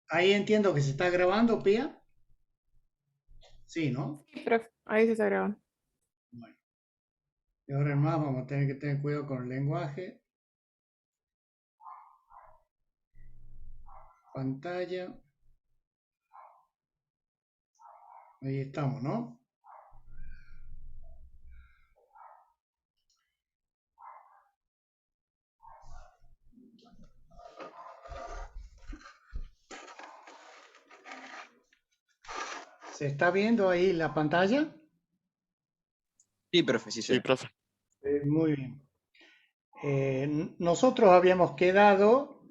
Ahí entiendo que se está grabando, Pía. Sí, ¿no? Sí, profe, ahí se está grabando. Bueno, y ahora en más vamos a tener que tener cuidado con el lenguaje. Pantalla. Ahí estamos, ¿no? ¿Se está viendo ahí la pantalla? Sí, profe, sí se Sí, ve. profe. Muy bien. Nosotros habíamos quedado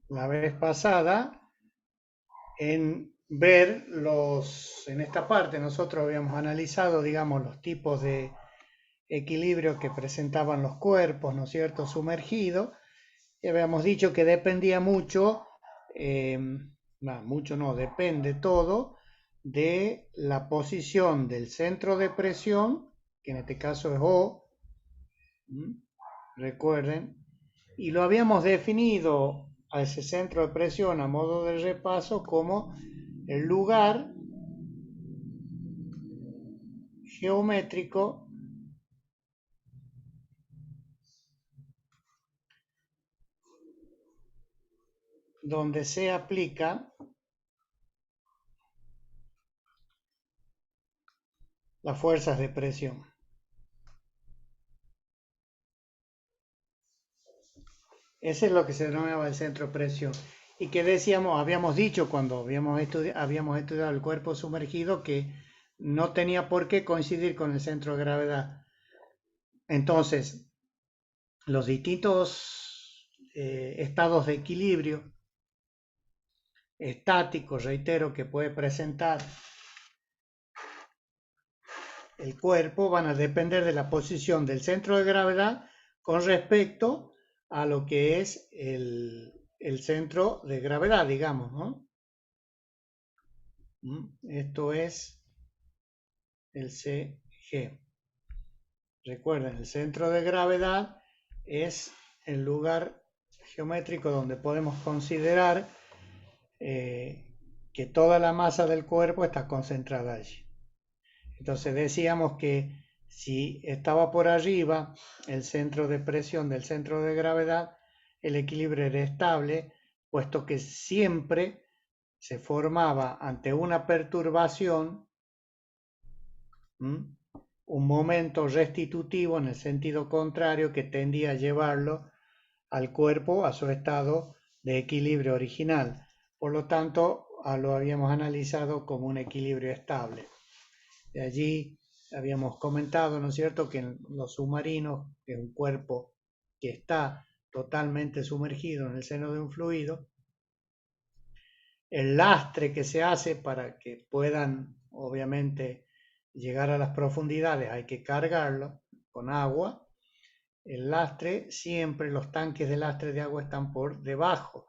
la vez pasada en ver en esta parte nosotros habíamos analizado, digamos, los tipos de equilibrio que presentaban los cuerpos, ¿no es cierto?, sumergidos, y habíamos dicho que dependía mucho, eh, no, mucho no, depende todo de la posición del centro de presión, que en este caso es O, recuerden, y lo habíamos definido a ese centro de presión a modo de repaso como el lugar geométrico donde se aplica las fuerzas de presión. Ese es lo que se denominaba el centro de presión. Y que decíamos, habíamos dicho cuando habíamos estudiado el cuerpo sumergido que no tenía por qué coincidir con el centro de gravedad. Entonces, los distintos estados de equilibrio estáticos, reitero, que puede presentar el cuerpo van a depender de la posición del centro de gravedad con respecto a lo que es el centro de gravedad, digamos, ¿no? Esto es el CG. Recuerden, el centro de gravedad es el lugar geométrico donde podemos considerar que toda la masa del cuerpo está concentrada allí. Entonces decíamos que si estaba por arriba el centro de presión del centro de gravedad, el equilibrio era estable, puesto que siempre se formaba ante una perturbación un momento restitutivo en el sentido contrario que tendía a llevarlo al cuerpo a su estado de equilibrio original. Por lo tanto, lo habíamos analizado como un equilibrio estable. De allí habíamos comentado, ¿no es cierto?, que en los submarinos, que es un cuerpo que está totalmente sumergido en el seno de un fluido, el lastre que se hace para que puedan, obviamente, llegar a las profundidades, hay que cargarlo con agua. El lastre, siempre los tanques de lastre de agua están por debajo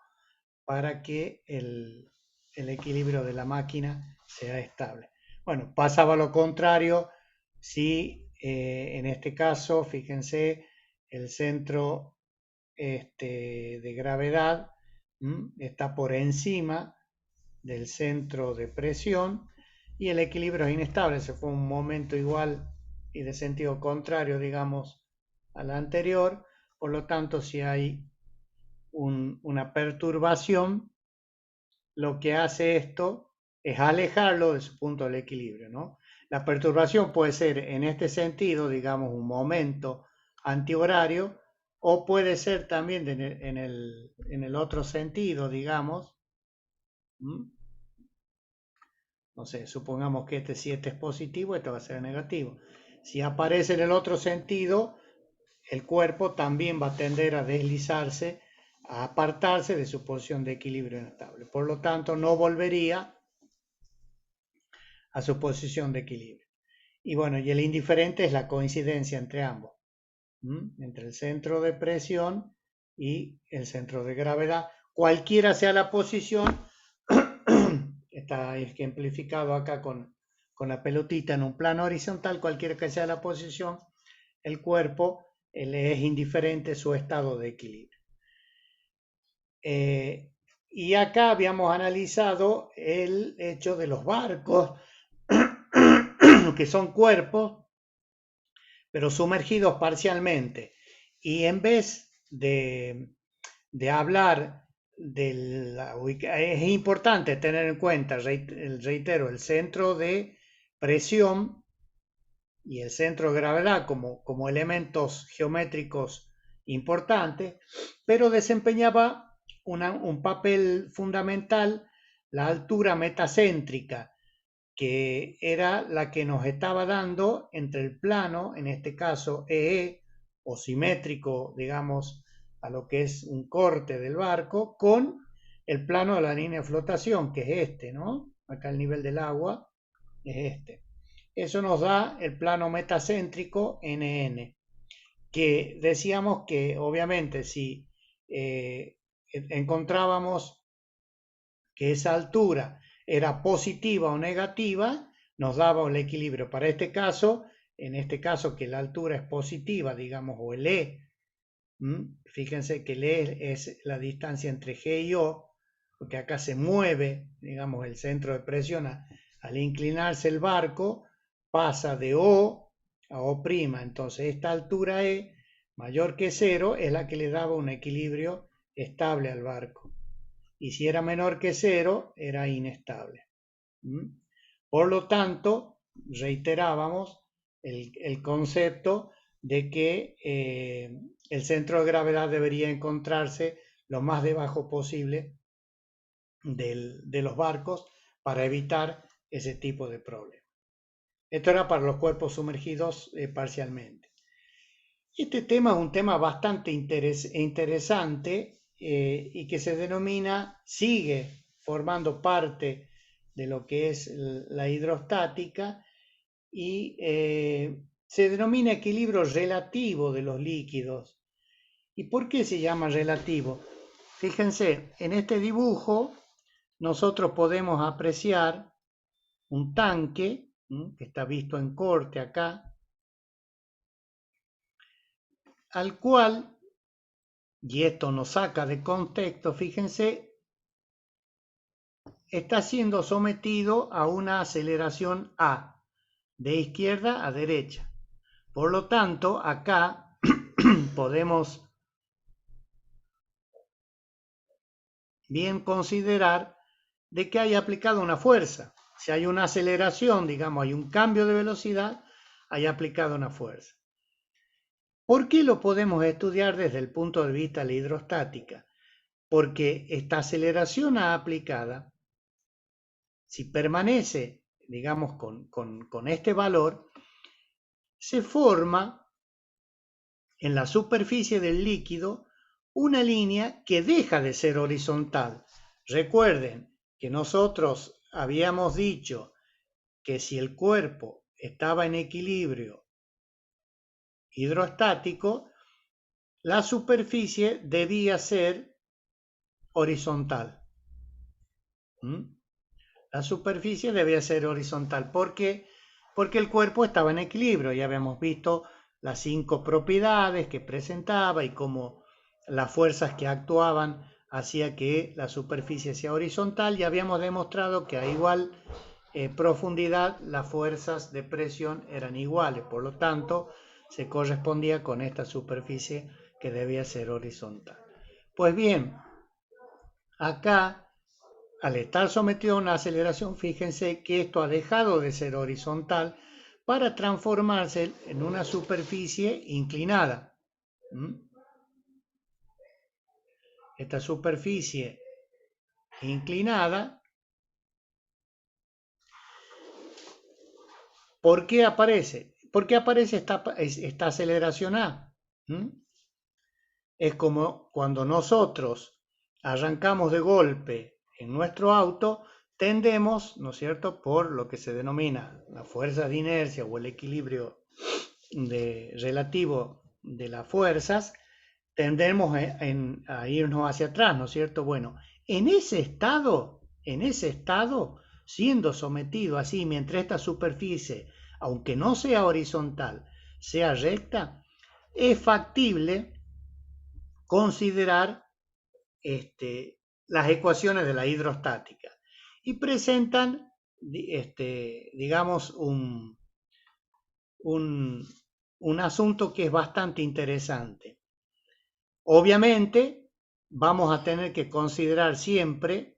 para que el equilibrio de la máquina sea estable. Bueno, pasaba lo contrario si en este caso, fíjense, el centro de gravedad está por encima del centro de presión y el equilibrio es inestable. Se fue un momento igual y de sentido contrario, digamos, al anterior. Por lo tanto, si hay una perturbación, lo que hace esto es alejarlo de su punto del equilibrio, ¿no? La perturbación puede ser en este sentido, digamos, un momento antihorario, o puede ser también en el otro sentido, digamos. No sé, supongamos que este 7 es positivo, este va a ser negativo. Si aparece en el otro sentido, el cuerpo también va a tender a deslizarse, a apartarse de su posición de equilibrio inestable. Por lo tanto, no volvería a su posición de equilibrio. Y bueno, y el indiferente es la coincidencia entre ambos, entre el centro de presión y el centro de gravedad. Cualquiera sea la posición, está ejemplificado acá con la pelotita en un plano horizontal, cualquiera que sea la posición, el cuerpo le es indiferente su estado de equilibrio. Y acá habíamos analizado el hecho de los barcos, que son cuerpos, pero sumergidos parcialmente. Y en vez de hablar es importante tener en cuenta, reitero, el centro de presión y el centro de gravedad como elementos geométricos importantes, pero desempeñaba un papel fundamental la altura metacéntrica, que era la que nos estaba dando entre el plano, en este caso EE, o simétrico, digamos, a lo que es un corte del barco, con el plano de la línea de flotación, que es este, ¿no? Acá el nivel del agua es este. Eso nos da el plano metacéntrico NN, que decíamos que obviamente si encontrábamos que esa altura era positiva o negativa, nos daba el equilibrio. Para este caso, en este caso que la altura es positiva, digamos, o el E, fíjense que el E es la distancia entre G y O, porque acá se mueve, digamos, el centro de presión al inclinarse el barco, pasa de O a O', entonces esta altura E mayor que 0 es la que le daba un equilibrio estable al barco. Y si era menor que 0, era inestable. Por lo tanto, reiterábamos el concepto de que el centro de gravedad debería encontrarse lo más debajo posible de los barcos para evitar ese tipo de problemas. Esto era para los cuerpos sumergidos parcialmente. Este tema es un tema bastante interesante y que se denomina, sigue formando parte de lo que es la hidrostática y se denomina equilibrio relativo de los líquidos. ¿Y por qué se llama relativo? Fíjense, en este dibujo nosotros podemos apreciar un tanque, que está visto en corte acá, al cual, y esto nos saca de contexto, fíjense, está siendo sometido a una aceleración A, de izquierda a derecha. Por lo tanto, acá podemos bien considerar de que hay aplicado una fuerza. Si hay una aceleración, digamos, hay un cambio de velocidad, hay aplicado una fuerza. ¿Por qué lo podemos estudiar desde el punto de vista de la hidrostática? Porque esta aceleración aplicada, si permanece, digamos, con este valor, se forma en la superficie del líquido una línea que deja de ser horizontal. Recuerden que nosotros habíamos dicho que si el cuerpo estaba en equilibrio hidrostático, la superficie debía ser horizontal. La superficie debía ser horizontal. ¿Por qué? Porque el cuerpo estaba en equilibrio. Ya habíamos visto las 5 propiedades que presentaba y cómo las fuerzas que actuaban hacía que la superficie sea horizontal. Y habíamos demostrado que a igual profundidad las fuerzas de presión eran iguales. Por lo tanto, se correspondía con esta superficie que debía ser horizontal. Pues bien, acá, al estar sometido a una aceleración, fíjense que esto ha dejado de ser horizontal para transformarse en una superficie inclinada. Esta superficie inclinada, ¿por qué aparece? ¿Por qué aparece esta aceleración A? Es como cuando nosotros arrancamos de golpe en nuestro auto, tendemos, ¿no es cierto?, por lo que se denomina la fuerza de inercia o el equilibrio relativo de las fuerzas, tendemos a irnos hacia atrás, ¿no es cierto? Bueno, en ese estado, siendo sometido así, mientras esta superficie, aunque no sea horizontal, sea recta, es factible considerar las ecuaciones de la hidrostática y presentan, digamos, un asunto que es bastante interesante. Obviamente, vamos a tener que considerar siempre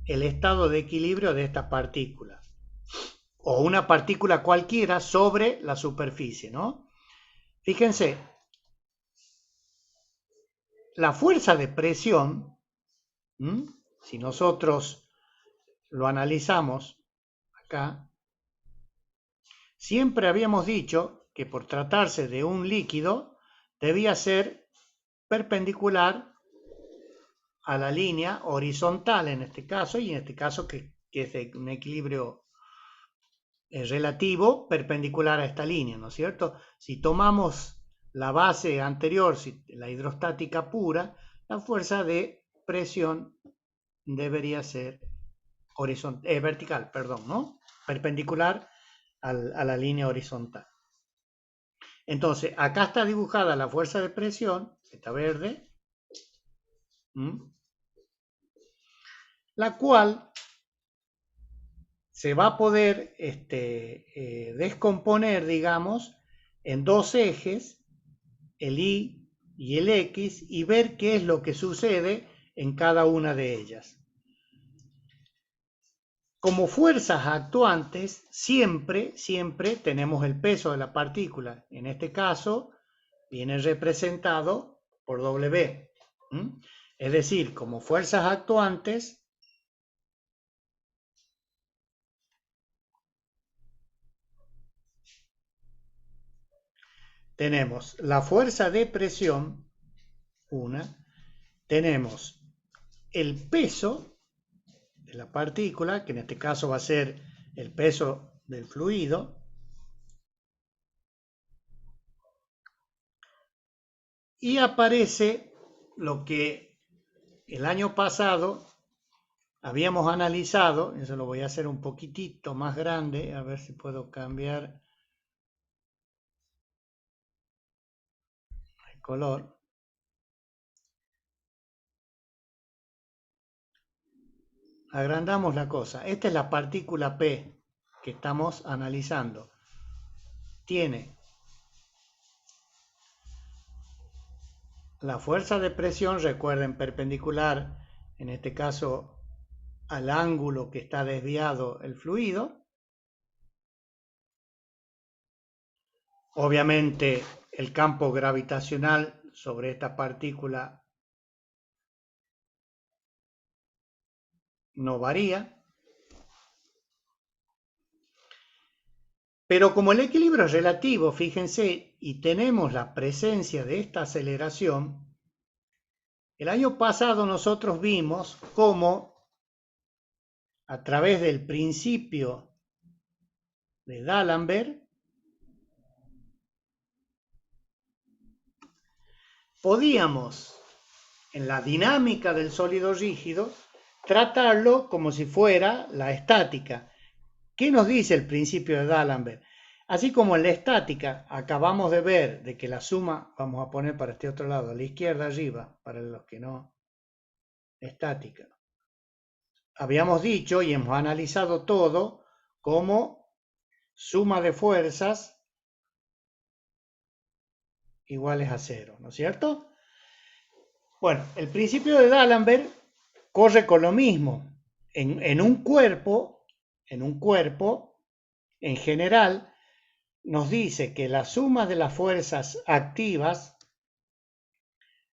el estado de equilibrio de esta partícula o una partícula cualquiera sobre la superficie, ¿no? Fíjense, la fuerza de presión, si nosotros lo analizamos acá, siempre habíamos dicho que por tratarse de un líquido debía ser perpendicular a la línea horizontal en este caso, y en este caso que es de un equilibrio relativo perpendicular a esta línea, ¿no es cierto? Si tomamos la base anterior, la hidrostática pura, la fuerza de presión debería ser vertical, perdón, ¿no? Perpendicular a la línea horizontal. Entonces, acá está dibujada la fuerza de presión, esta verde, la cual se va a poder descomponer, digamos, en dos ejes, el Y y el X, y ver qué es lo que sucede en cada una de ellas. Como fuerzas actuantes, siempre tenemos el peso de la partícula. En este caso, viene representado por W. Es decir, como fuerzas actuantes, tenemos la fuerza de presión, tenemos el peso de la partícula, que en este caso va a ser el peso del fluido, y aparece lo que el año pasado habíamos analizado. Eso lo voy a hacer un poquitito más grande, a ver si puedo cambiar el color. Agrandamos la cosa. Esta es la partícula P que estamos analizando. Tiene la fuerza de presión, recuerden, perpendicular, en este caso, al ángulo que está desviado el fluido. Obviamente, el campo gravitacional sobre esta partícula no varía. Pero como el equilibrio es relativo, fíjense, y tenemos la presencia de esta aceleración, el año pasado nosotros vimos cómo a través del principio de D'Alembert podíamos, en la dinámica del sólido rígido, tratarlo como si fuera la estática. ¿Qué nos dice el principio de D'Alembert? Así como en la estática acabamos de ver de que la suma, vamos a poner para este otro lado, a la izquierda arriba, para los que no, estática. Habíamos dicho y hemos analizado todo como suma de fuerzas iguales a cero, ¿no es cierto? Bueno, el principio de D'Alembert corre con lo mismo. En un cuerpo, en general, nos dice que la suma de las fuerzas activas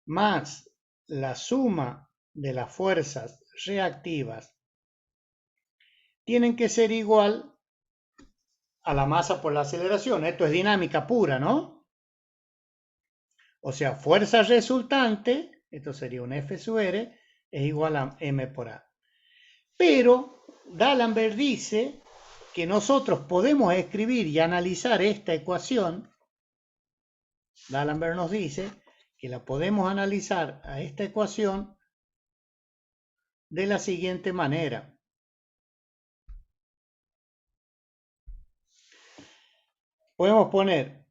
más la suma de las fuerzas reactivas tienen que ser igual a la masa por la aceleración. Esto es dinámica pura, ¿no? O sea, fuerza resultante, esto sería un F sub R, es igual a M por A. Pero D'Alembert dice que nosotros podemos escribir y analizar esta ecuación. D'Alembert nos dice que la podemos analizar a esta ecuación de la siguiente manera. Podemos poner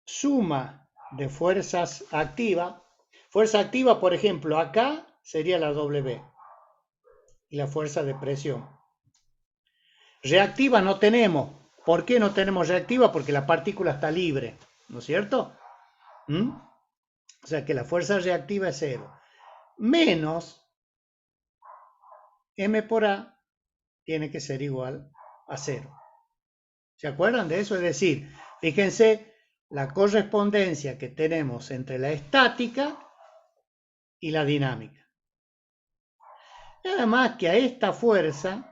suma de fuerzas activas. Fuerza activa, por ejemplo, acá sería la W y la fuerza de presión. Reactiva no tenemos. ¿Por qué no tenemos reactiva? Porque la partícula está libre, ¿no es cierto? O sea que la fuerza reactiva es 0. Menos M por A tiene que ser igual a 0. ¿Se acuerdan de eso? Es decir, fíjense la correspondencia que tenemos entre la estática y la dinámica. Nada más que a esta fuerza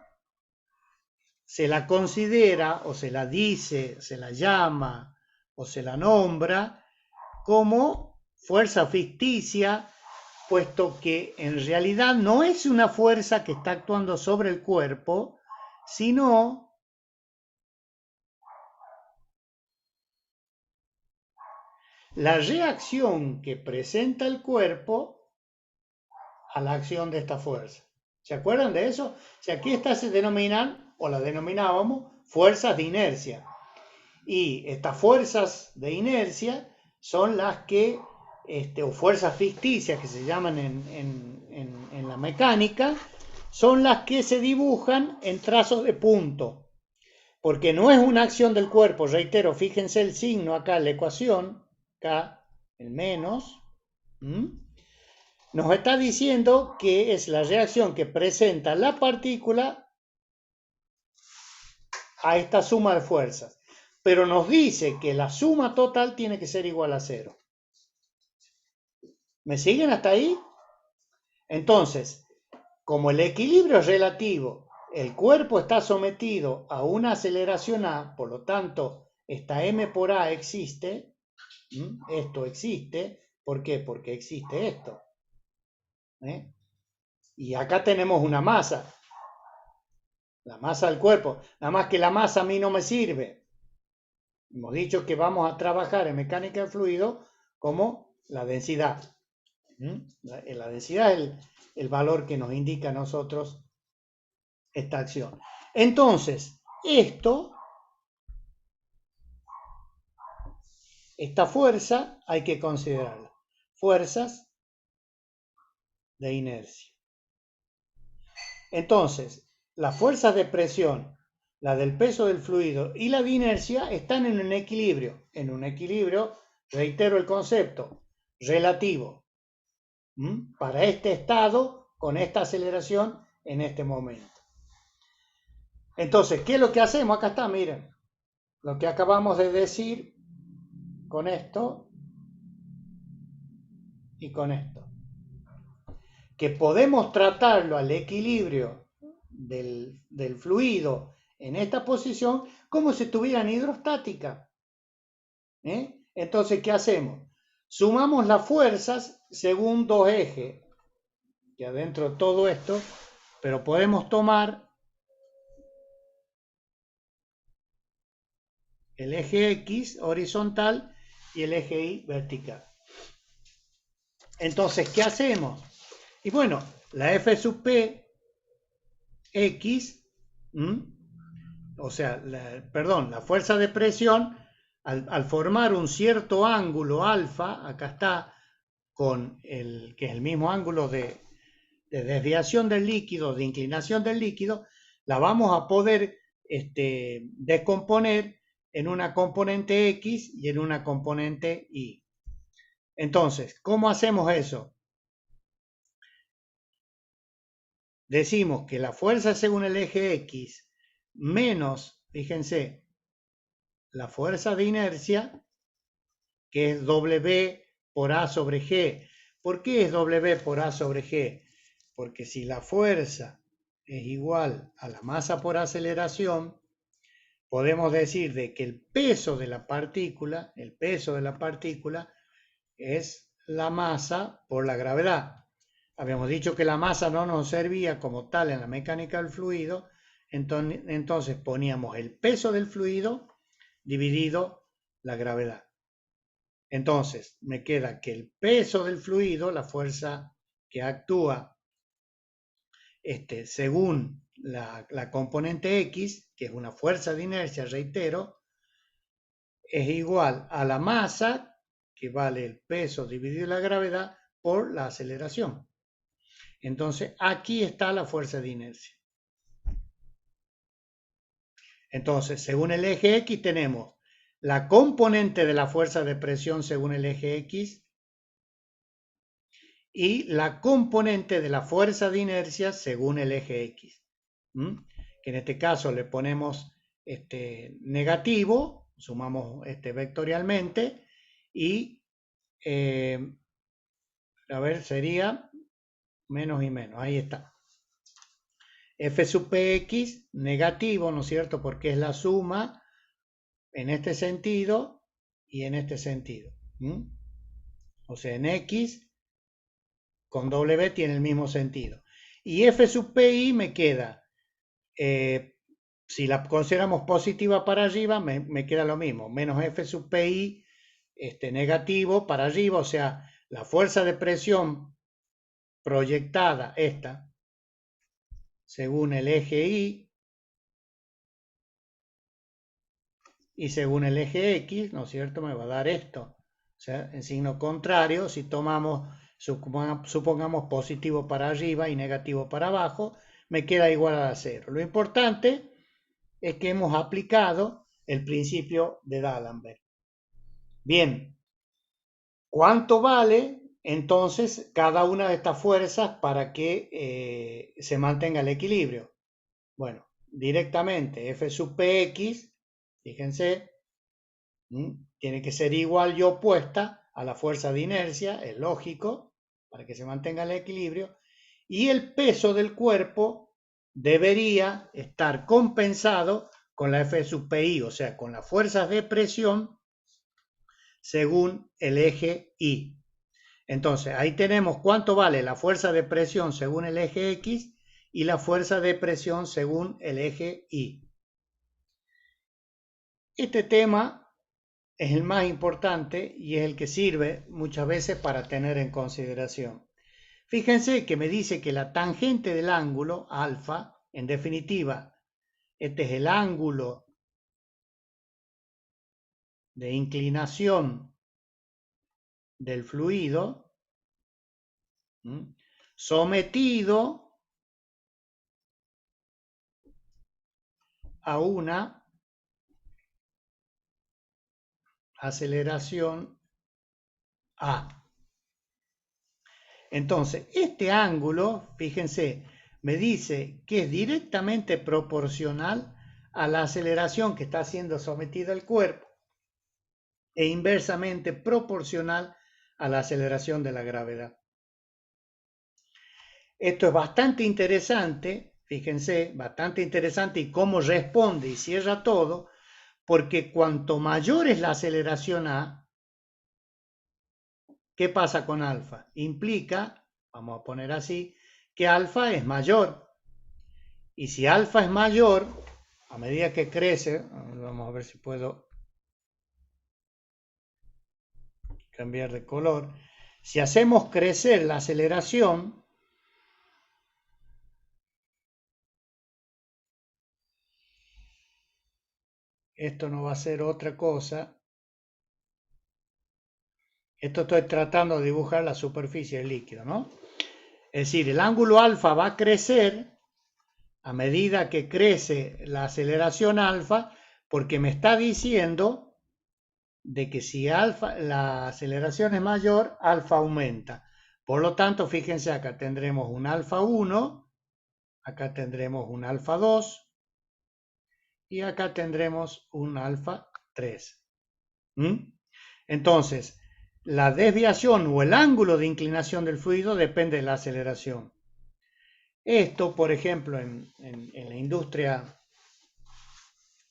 se la considera o se la dice, se la llama o se la nombra como fuerza ficticia, puesto que en realidad no es una fuerza que está actuando sobre el cuerpo, sino la reacción que presenta el cuerpo a la acción de esta fuerza. ¿Se acuerdan de eso? Si aquí estas se denominan, o las denominábamos, fuerzas de inercia. Y estas fuerzas de inercia son las que, o fuerzas ficticias que se llaman en la mecánica, son las que se dibujan en trazos de punto. Porque no es una acción del cuerpo, reitero, fíjense el signo acá, la ecuación, acá, el menos, nos está diciendo que es la reacción que presenta la partícula a esta suma de fuerzas. Pero nos dice que la suma total tiene que ser igual a 0. ¿Me siguen hasta ahí? Entonces, como el equilibrio es relativo, el cuerpo está sometido a una aceleración A, por lo tanto, esta M por A existe, esto existe, ¿por qué? Porque existe esto. Y acá tenemos una masa, la masa del cuerpo, nada más que la masa a mí no me sirve. Hemos dicho que vamos a trabajar en mecánica del fluido como la densidad. La densidad es el valor que nos indica a nosotros esta acción. Entonces, esta fuerza hay que considerarla. Fuerzas de inercia. Entonces, las fuerzas de presión, la del peso del fluido y la de inercia están en un equilibrio. En un equilibrio, reitero el concepto, relativo. Para este estado, con esta aceleración en este momento. Entonces, ¿qué es lo que hacemos? Acá está, miren. Lo que acabamos de decir con esto y con esto. Que podemos tratarlo al equilibrio del fluido en esta posición como si estuviera en hidrostática. Entonces, ¿qué hacemos? Sumamos las fuerzas según dos ejes, que adentro todo esto, pero podemos tomar el eje X horizontal y el eje Y vertical. Entonces, ¿qué hacemos? Y bueno, la F sub P X, o sea, la fuerza de presión, al formar un cierto ángulo alfa, acá está, que es el mismo ángulo de desviación del líquido, de inclinación del líquido, la vamos a poder descomponer en una componente X y en una componente Y. Entonces, ¿cómo hacemos eso? Decimos que la fuerza según el eje X menos, fíjense, la fuerza de inercia, que es W por A sobre G. ¿Por qué es W por A sobre G? Porque si la fuerza es igual a la masa por aceleración, podemos decir de que el peso de la partícula es la masa por la gravedad. Habíamos dicho que la masa no nos servía como tal en la mecánica del fluido, entonces poníamos el peso del fluido dividido la gravedad. Entonces me queda que el peso del fluido, la fuerza que actúa según la componente X, que es una fuerza de inercia, reitero, es igual a la masa, que vale el peso dividido la gravedad, por la aceleración. Entonces, aquí está la fuerza de inercia. Entonces, según el eje X tenemos la componente de la fuerza de presión según el eje X y la componente de la fuerza de inercia según el eje X. Que en este caso le ponemos negativo, sumamos vectorialmente y a ver, sería menos y menos, ahí está. F sub px negativo, ¿no es cierto? Porque es la suma en este sentido y en este sentido. O sea, en x con W tiene el mismo sentido. Y F sub pi me queda, si la consideramos positiva para arriba, me queda lo mismo, menos F sub pi negativo para arriba, o sea, la fuerza de presión proyectada, esta, según el eje Y y según el eje X, ¿no es cierto? Me va a dar esto. O sea, en signo contrario, si tomamos, supongamos positivo para arriba y negativo para abajo, me queda igual a 0. Lo importante es que hemos aplicado el principio de D'Alembert. Bien, ¿cuánto vale entonces cada una de estas fuerzas para que se mantenga el equilibrio? Bueno, directamente F sub px, fíjense, tiene que ser igual y opuesta a la fuerza de inercia, es lógico, para que se mantenga el equilibrio, y el peso del cuerpo debería estar compensado con la F sub pi, o sea, con las fuerzas de presión según el eje Y. Entonces, ahí tenemos cuánto vale la fuerza de presión según el eje X y la fuerza de presión según el eje Y. Este tema es el más importante y es el que sirve muchas veces para tener en consideración. Fíjense que me dice que la tangente del ángulo alfa, en definitiva, este es el ángulo de inclinación del fluido, sometido a una aceleración A. Entonces, este ángulo, fíjense, me dice que es directamente proporcional a la aceleración que está siendo sometida el cuerpo e inversamente proporcional a la aceleración de la gravedad. Esto es bastante interesante, fíjense, bastante interesante y cómo responde y cierra todo, porque cuanto mayor es la aceleración A, ¿qué pasa con alfa? Implica, vamos a poner así, que alfa es mayor. Y si alfa es mayor, a medida que crece, vamos a ver si puedo cambiar de color, si hacemos crecer la aceleración, esto no va a ser otra cosa. Esto estoy tratando de dibujar la superficie del líquido, ¿no? Es decir, el ángulo alfa va a crecer a medida que crece la aceleración alfa, porque me está diciendo de que si alfa, la aceleración es mayor, alfa aumenta. Por lo tanto, fíjense, acá tendremos un alfa 1, acá tendremos un alfa 2 y acá tendremos un alfa 3. Entonces, la desviación o el ángulo de inclinación del fluido depende de la aceleración. Esto, por ejemplo, en la industria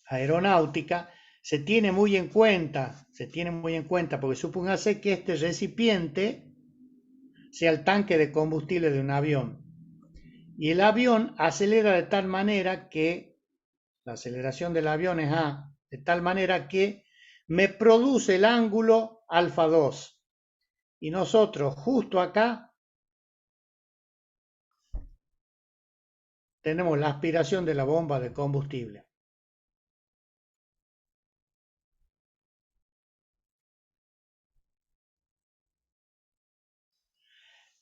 aeronáutica se tiene muy en cuenta, porque supóngase que este recipiente sea el tanque de combustible de un avión y el avión acelera de tal manera que la aceleración del avión es A, de tal manera que me produce el ángulo alfa 2 y nosotros justo acá tenemos la aspiración de la bomba de combustible.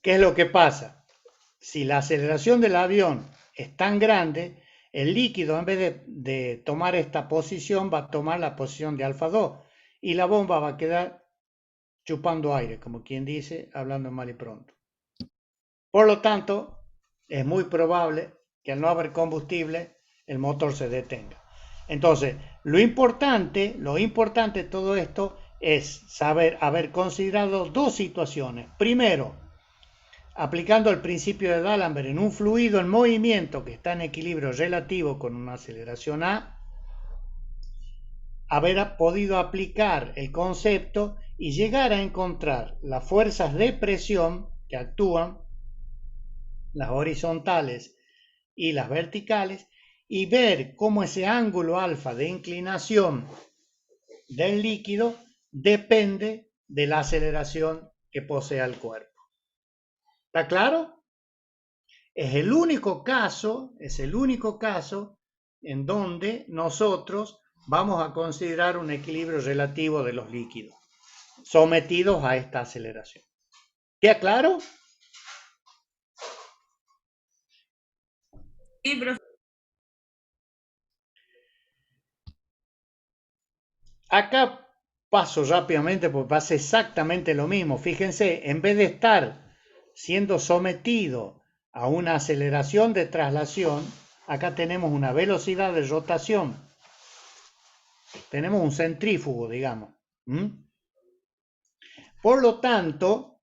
¿Qué es lo que pasa? Si la aceleración del avión es tan grande, el líquido en vez de tomar esta posición va a tomar la posición de alfa 2 y la bomba va a quedar chupando aire, como quien dice, hablando mal y pronto. Por lo tanto, es muy probable que al no haber combustible, el motor se detenga. Entonces, lo importante de todo esto es haber considerado dos situaciones. Primero, aplicando el principio de D'Alembert en un fluido en movimiento que está en equilibrio relativo con una aceleración A, haber podido aplicar el concepto y llegar a encontrar las fuerzas de presión que actúan, las horizontales y las verticales, y ver cómo ese ángulo alfa de inclinación del líquido depende de la aceleración que posea el cuerpo. ¿Está claro? Es el único caso en donde nosotros vamos a considerar un equilibrio relativo de los líquidos sometidos a esta aceleración. ¿Queda claro? Sí, profe. Acá paso rápidamente porque pasa exactamente lo mismo. Fíjense, en vez de estar siendo sometido a una aceleración de traslación, acá tenemos una velocidad de rotación. Tenemos un centrífugo, digamos. Por lo tanto,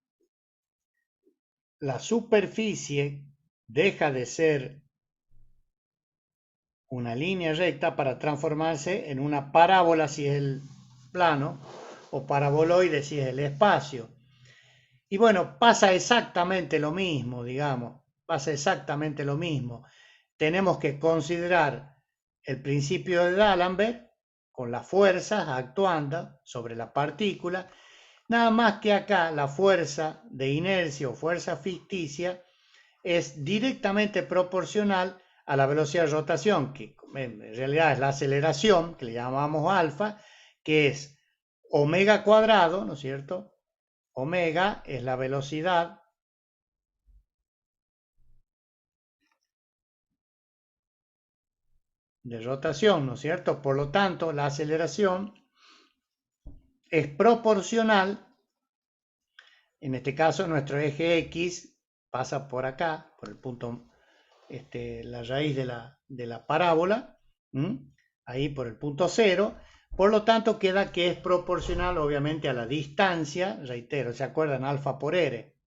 la superficie deja de ser una línea recta para transformarse en una parábola si es el plano o paraboloide si es el espacio. Y bueno, pasa exactamente lo mismo, digamos, pasa exactamente lo mismo. Tenemos que considerar el principio de D'Alembert con las fuerzas actuando sobre la partícula, nada más que acá la fuerza de inercia o fuerza ficticia es directamente proporcional a la velocidad de rotación, que en realidad es la aceleración, que le llamamos alfa, que es omega cuadrado, ¿no es cierto? Omega es la velocidad de rotación, ¿no es cierto? Por lo tanto, la aceleración es proporcional, en este caso nuestro eje X pasa por acá, por el punto, la raíz de la parábola, ahí por el punto 0, por lo tanto queda que es proporcional obviamente a la distancia, reitero, ¿se acuerdan? Alfa por R.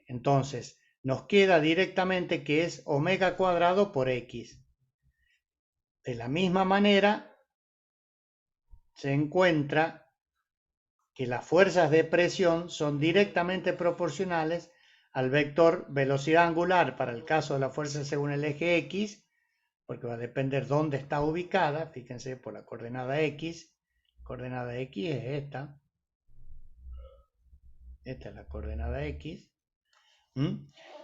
Entonces, nos queda directamente que es omega cuadrado por X. De la misma manera, se encuentra que las fuerzas de presión son directamente proporcionales al vector velocidad angular para el caso de la fuerza según el eje X, porque va a depender dónde está ubicada, fíjense por la coordenada X. La coordenada X es esta. Esta es la coordenada X.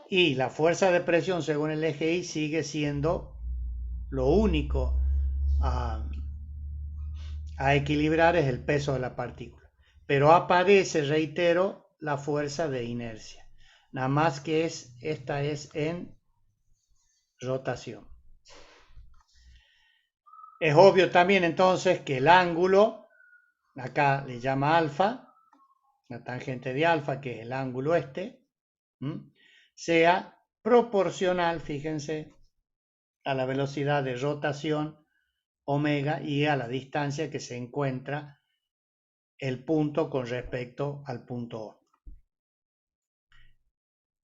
Y la fuerza de presión según el eje Y sigue siendo lo único a equilibrar es el peso de la partícula. Pero aparece, reitero, la fuerza de inercia. Nada más que esta es en rotación. Es obvio también entonces que el ángulo, acá le llama alfa, la tangente de alfa, que es el ángulo sea proporcional, fíjense, a la velocidad de rotación omega y a la distancia que se encuentra el punto con respecto al punto O.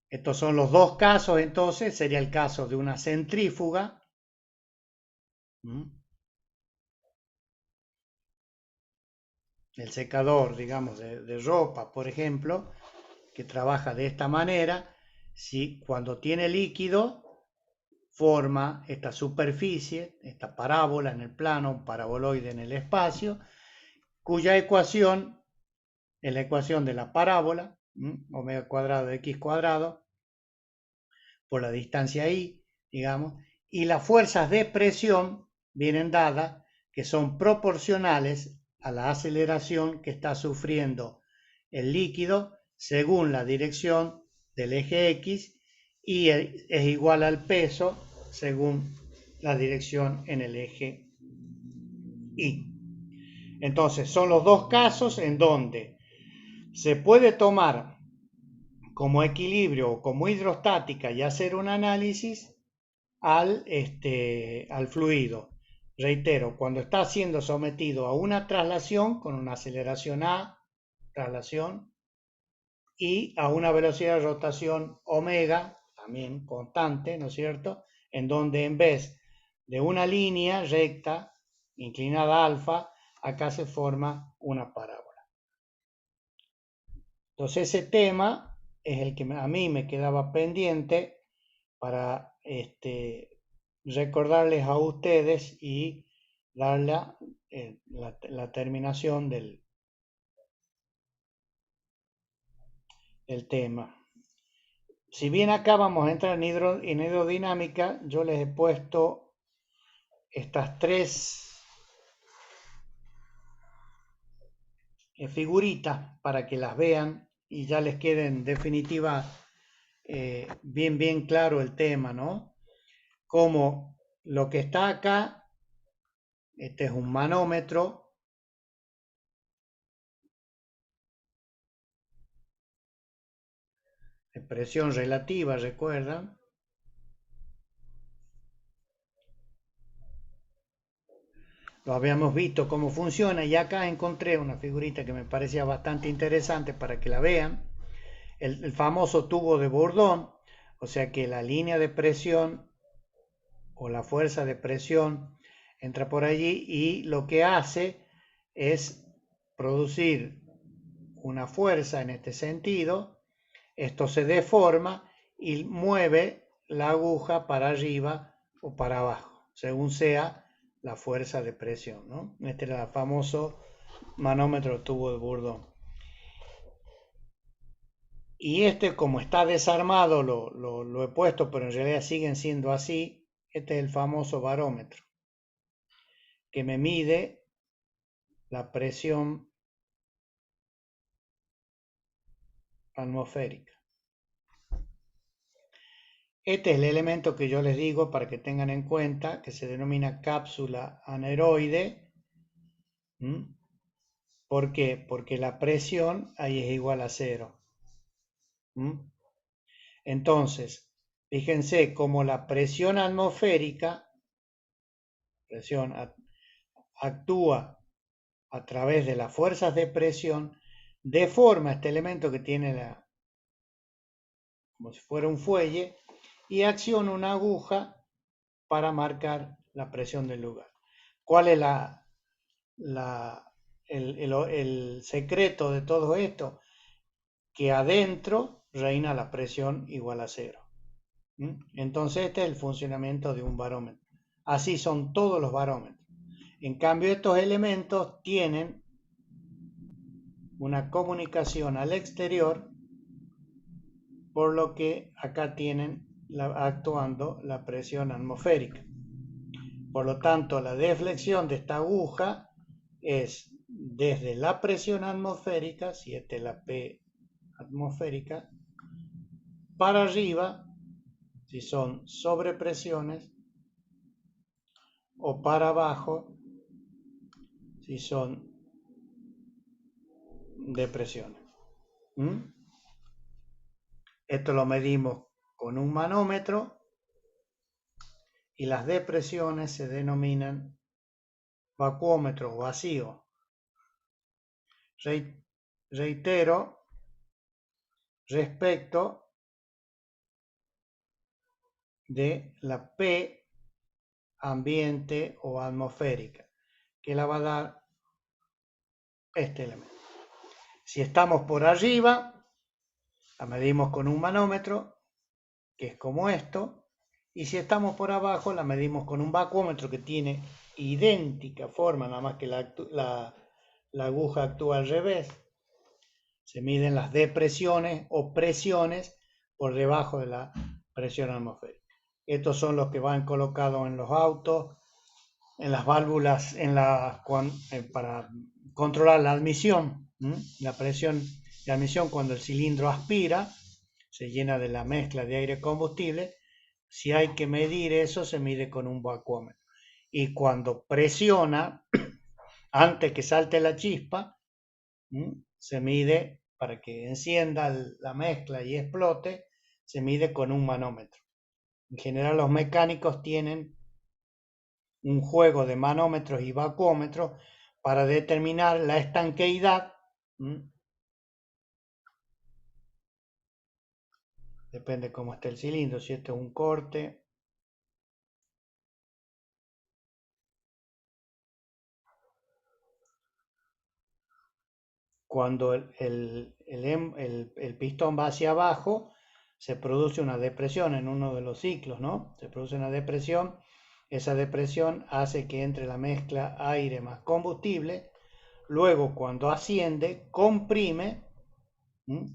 Estos son los dos casos, entonces, sería el caso de una centrífuga. El secador, digamos, de ropa, por ejemplo, que trabaja de esta manera, si cuando tiene líquido, forma esta superficie, esta parábola en el plano, paraboloide en el espacio, cuya ecuación es la ecuación de la parábola, omega cuadrado de x cuadrado, por la distancia y, digamos, y las fuerzas de presión vienen dadas que son proporcionales a la aceleración que está sufriendo el líquido según la dirección del eje X y es igual al peso según la dirección en el eje Y. Entonces, son los dos casos en donde se puede tomar como equilibrio o como hidrostática y hacer un análisis al fluido. Reitero, cuando está siendo sometido a una traslación con una aceleración A, traslación, y a una velocidad de rotación omega, también constante, ¿no es cierto? En donde en vez de una línea recta, inclinada alfa, acá se forma una parábola. Entonces ese tema es el que a mí me quedaba pendiente para recordarles a ustedes y darle la terminación del tema. Si bien acá vamos a entrar en hidrodinámica, yo les he puesto estas tres figuritas para que las vean y ya les quede en definitiva bien claro el tema, ¿no? Como lo que está acá, este es un manómetro, de presión relativa, ¿recuerdan? Lo habíamos visto cómo funciona y acá encontré una figurita que me parecía bastante interesante para que la vean. El famoso tubo de Bourdon, o sea que la línea de presión o la fuerza de presión entra por allí y lo que hace es producir una fuerza en este sentido. Esto se deforma y mueve la aguja para arriba o para abajo, según sea la fuerza de presión, ¿no? Este era el famoso manómetro tubo de Bourdon. Y como está desarmado, lo he puesto, pero en realidad siguen siendo así. Este es el famoso barómetro, que me mide la presión atmosférica. Este es el elemento que yo les digo para que tengan en cuenta, que se denomina cápsula aneroide. ¿Por qué? Porque la presión ahí es igual a 0. Entonces, fíjense cómo la presión atmosférica, actúa a través de las fuerzas de presión, deforma este elemento que tiene como si fuera un fuelle, y acciona una aguja para marcar la presión del lugar. ¿Cuál es el secreto de todo esto? Que adentro reina la presión igual a 0. Entonces este es el funcionamiento de un barómetro. Así son todos los barómetros. En cambio, estos elementos tienen una comunicación al exterior, por lo que acá tienen actuando la presión atmosférica. Por lo tanto, la deflexión de esta aguja es desde la presión atmosférica, si esta es la P atmosférica, para arriba, si son sobrepresiones, o para abajo, si son depresiones. Esto lo medimos con un manómetro y las depresiones se denominan vacuómetros vacíos. Reitero, respecto de la P ambiente o atmosférica, que la va a dar este elemento. Si estamos por arriba, la medimos con un manómetro, que es como esto, y si estamos por abajo, la medimos con un vacuómetro que tiene idéntica forma, nada más que la aguja actúa al revés. Se miden las depresiones o presiones por debajo de la presión atmosférica. Estos son los que van colocados en los autos, en las válvulas, para controlar la admisión, la presión de admisión cuando el cilindro aspira. se llena de la mezcla de aire combustible. Si hay que medir eso, se mide con un vacuómetro. Y cuando presiona, antes que salte la chispa, se mide para que encienda la mezcla y explote, se mide con un manómetro. En general los mecánicos tienen un juego de manómetros y vacuómetros para determinar la estanqueidad. Depende cómo esté el cilindro, si este es un corte. Cuando el pistón va hacia abajo, se produce una depresión en uno de los ciclos, ¿no? Se produce una depresión. Esa depresión hace que entre la mezcla aire más combustible. Luego, cuando asciende, comprime.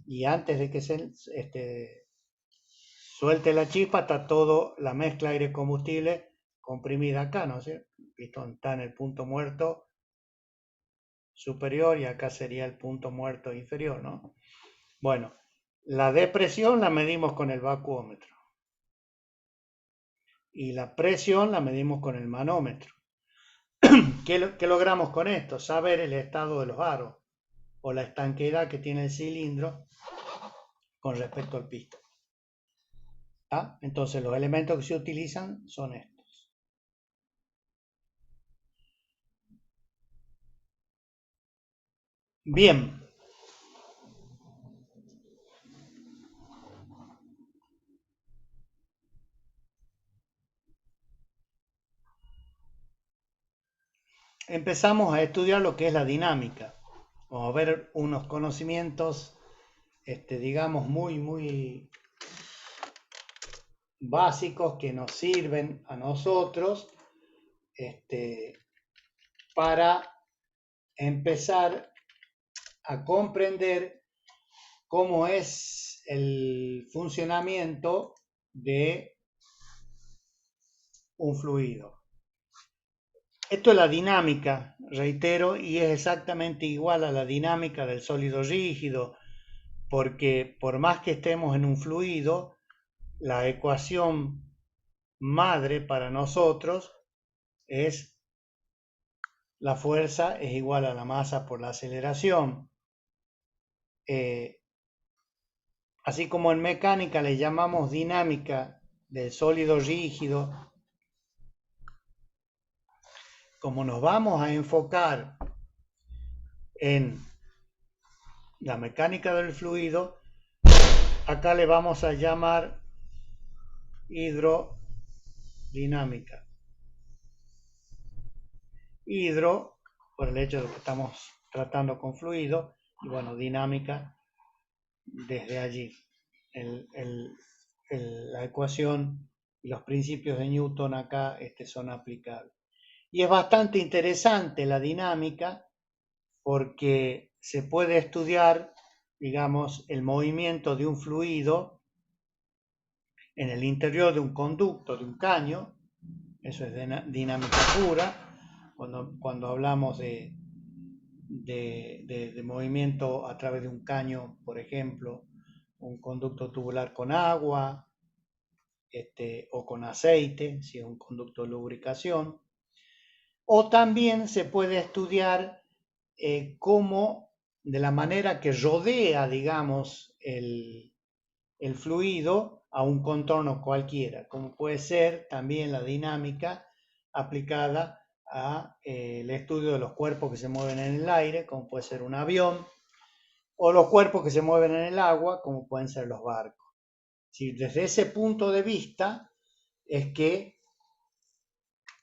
Y antes de que se suelte la chispa, está toda la mezcla aire-combustible comprimida acá, ¿no? ¿Sí? El pistón está en el punto muerto superior y acá sería el punto muerto inferior, ¿no? Bueno, la depresión la medimos con el vacuómetro y la presión la medimos con el manómetro. ¿Qué logramos con esto? Saber el estado de los aros o la estanqueidad que tiene el cilindro con respecto al pistón. ¿Ah? Entonces los elementos que se utilizan son estos. Bien. Empezamos a estudiar lo que es la dinámica. Vamos a ver unos conocimientos, digamos, muy básicos que nos sirven a nosotros para empezar a comprender cómo es el funcionamiento de un fluido. Esto es la dinámica, reitero, y es exactamente igual a la dinámica del sólido rígido, porque por más que estemos en un fluido, la ecuación madre para nosotros es la fuerza es igual a la masa por la aceleración. Así como en mecánica le llamamos dinámica del sólido rígido, como nos vamos a enfocar en la mecánica del fluido, acá le vamos a llamar hidrodinámica. Hidro, por el hecho de que estamos tratando con fluido, y bueno, dinámica desde allí. La ecuación y los principios de Newton acá son aplicables. Y es bastante interesante la dinámica porque se puede estudiar, digamos, el movimiento de un fluido en el interior de un conducto, de un caño. Eso es dinámica pura. Cuando hablamos de movimiento a través de un caño, por ejemplo, un conducto tubular con agua, o con aceite, si es un conducto de lubricación. O también se puede estudiar cómo, de la manera que rodea, digamos, el fluido a un contorno cualquiera, como puede ser también la dinámica aplicada a el estudio de los cuerpos que se mueven en el aire, como puede ser un avión, o los cuerpos que se mueven en el agua, como pueden ser los barcos. ¿Sí? Desde ese punto de vista es que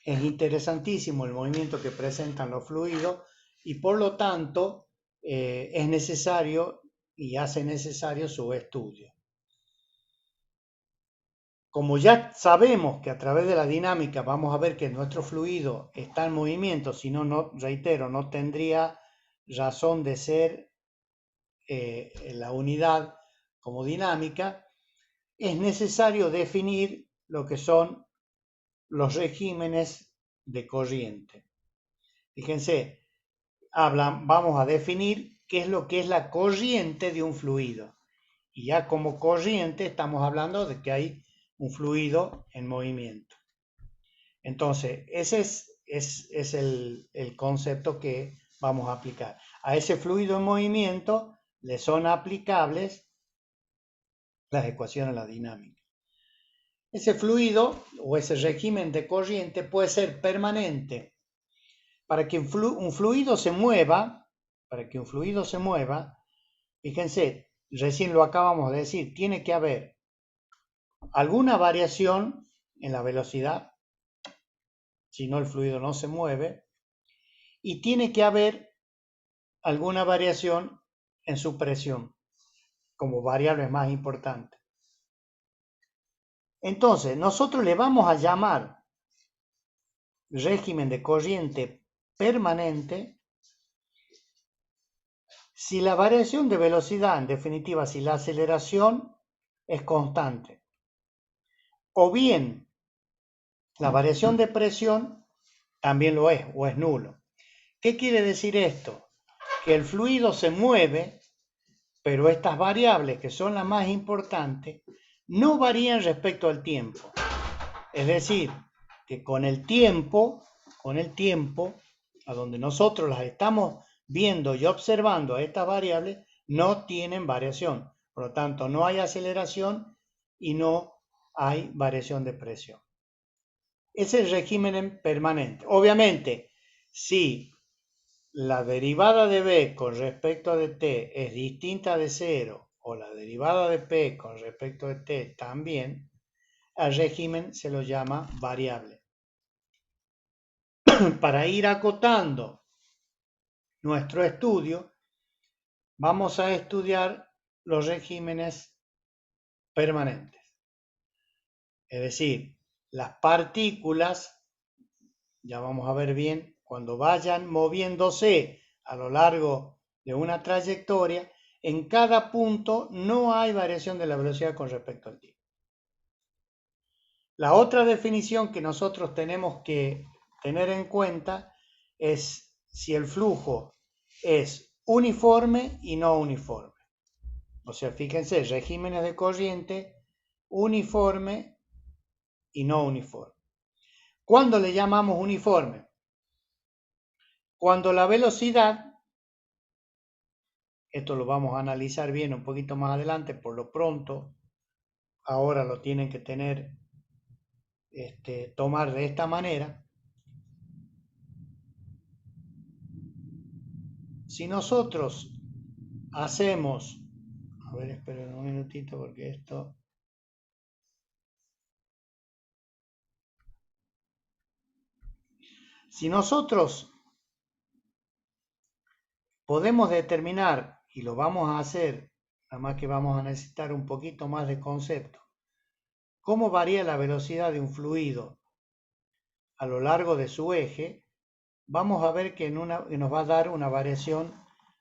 es interesantísimo el movimiento que presentan los fluidos y por lo tanto es necesario y hace necesario su estudio. Como ya sabemos que a través de la dinámica vamos a ver que nuestro fluido está en movimiento, si no, reitero, no tendría razón de ser la unidad como dinámica, es necesario definir lo que son los regímenes de corriente. Fíjense, vamos a definir qué es lo que es la corriente de un fluido. Y ya como corriente estamos hablando de que hay un fluido en movimiento. Entonces, ese es el concepto que vamos a aplicar. A ese fluido en movimiento le son aplicables las ecuaciones de la dinámica. Ese fluido o ese régimen de corriente puede ser permanente. Para que un fluido se mueva, fíjense, recién lo acabamos de decir, tiene que haber alguna variación en la velocidad, si no el fluido no se mueve, y tiene que haber alguna variación en su presión, como variable más importante. Entonces, nosotros le vamos a llamar régimen de corriente permanente si la variación de velocidad, en definitiva, si la aceleración es constante, o bien la variación de presión también lo es, o es nulo. ¿Qué quiere decir esto? Que el fluido se mueve, pero estas variables, que son las más importantes, no varían respecto al tiempo. Es decir, que con el tiempo, a donde nosotros las estamos viendo y observando a estas variables, no tienen variación. Por lo tanto, no hay aceleración y no hay variación de presión. Es el régimen permanente. Obviamente, si la derivada de b con respecto a de t es distinta de 0 o la derivada de p con respecto de t también, al régimen se lo llama variable. Para ir acotando nuestro estudio, vamos a estudiar los regímenes permanentes. Es decir, las partículas, ya vamos a ver bien, cuando vayan moviéndose a lo largo de una trayectoria, en cada punto no hay variación de la velocidad con respecto al tiempo. La otra definición que nosotros tenemos que tener en cuenta es si el flujo es uniforme y no uniforme. O sea, fíjense, regímenes de corriente uniforme y no uniforme. ¿Cuándo le llamamos uniforme? Cuando la velocidad, esto lo vamos a analizar bien un poquito más adelante, por lo pronto, ahora lo tienen que tomar de esta manera. Si nosotros hacemos, a ver, esperen un minutito porque esto... Si nosotros podemos determinar, y lo vamos a hacer, nada más que vamos a necesitar un poquito más de concepto, cómo varía la velocidad de un fluido a lo largo de su eje, vamos a ver que nos va a dar una variación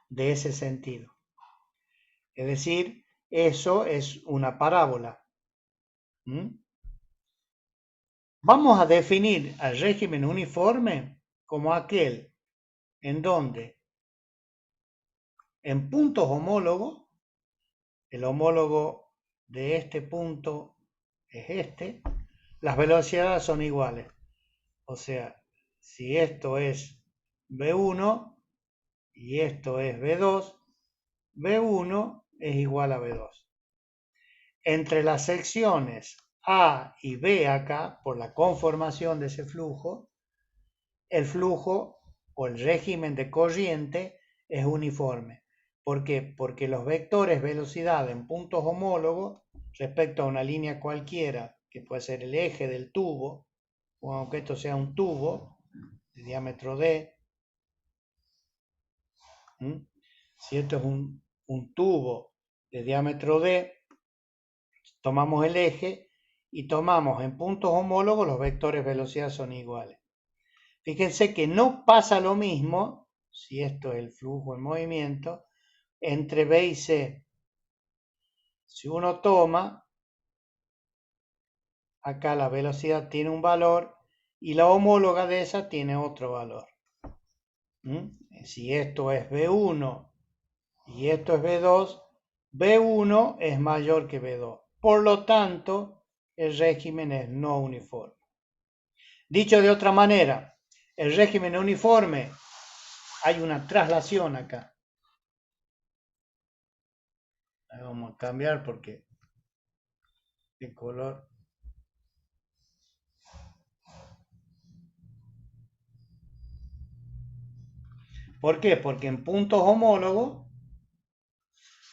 de ese sentido. Es decir, eso es una parábola. Vamos a definir al régimen uniforme como aquel en donde en puntos homólogos, el homólogo de este punto es este, las velocidades son iguales. O sea, si esto es V1 y esto es V2, V1 es igual a V2. Entre las secciones A y B acá, por la conformación de ese flujo, el flujo o el régimen de corriente es uniforme. ¿Por qué? Porque los vectores velocidad en puntos homólogos respecto a una línea cualquiera, que puede ser el eje del tubo, o aunque esto sea un tubo de diámetro D, si esto es un tubo de diámetro D, tomamos el eje y tomamos en puntos homólogos los vectores velocidad son iguales. Fíjense que no pasa lo mismo, si esto es el flujo en movimiento, entre B y C. Si uno toma, acá la velocidad tiene un valor y la homóloga de esa tiene otro valor. Si esto es B1 y esto es B2, B1 es mayor que B2. Por lo tanto, el régimen es no uniforme. Dicho de otra manera, el régimen uniforme, hay una traslación acá. Vamos a cambiar porque el color. ¿Por qué? Porque en puntos homólogos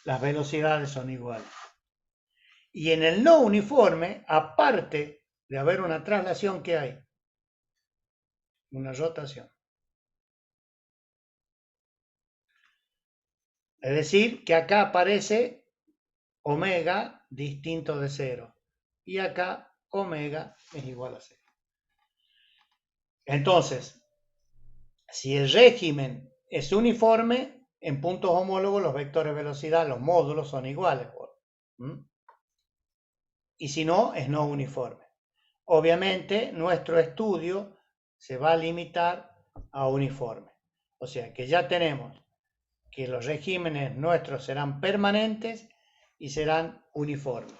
las velocidades son iguales. Y en el no uniforme, aparte de haber una traslación, ¿qué hay? Una rotación. Es decir, que acá aparece omega distinto de 0. Y acá omega es igual a 0. Entonces, si el régimen es uniforme, en puntos homólogos los vectores de velocidad, los módulos son iguales. ¿Mm? Y si no, es no uniforme. Obviamente, nuestro estudio se va a limitar a uniforme. O sea que ya tenemos que los regímenes nuestros serán permanentes y serán uniformes.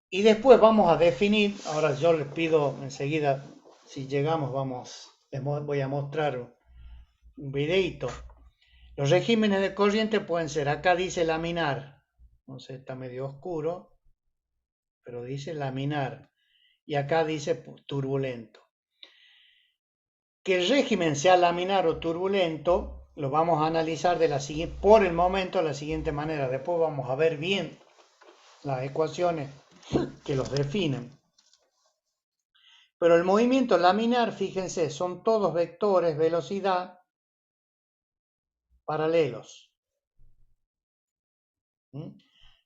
Y después vamos a definir, ahora yo les pido enseguida, si llegamos, les voy a mostrar un videito. Los regímenes de corriente pueden ser, acá dice laminar, no sé, está medio oscuro, pero dice laminar, y acá dice turbulento. Que el régimen sea laminar o turbulento, lo vamos a analizar por el momento de la siguiente manera. Después vamos a ver bien las ecuaciones que los definen. Pero el movimiento laminar, fíjense, son todos vectores velocidad paralelos.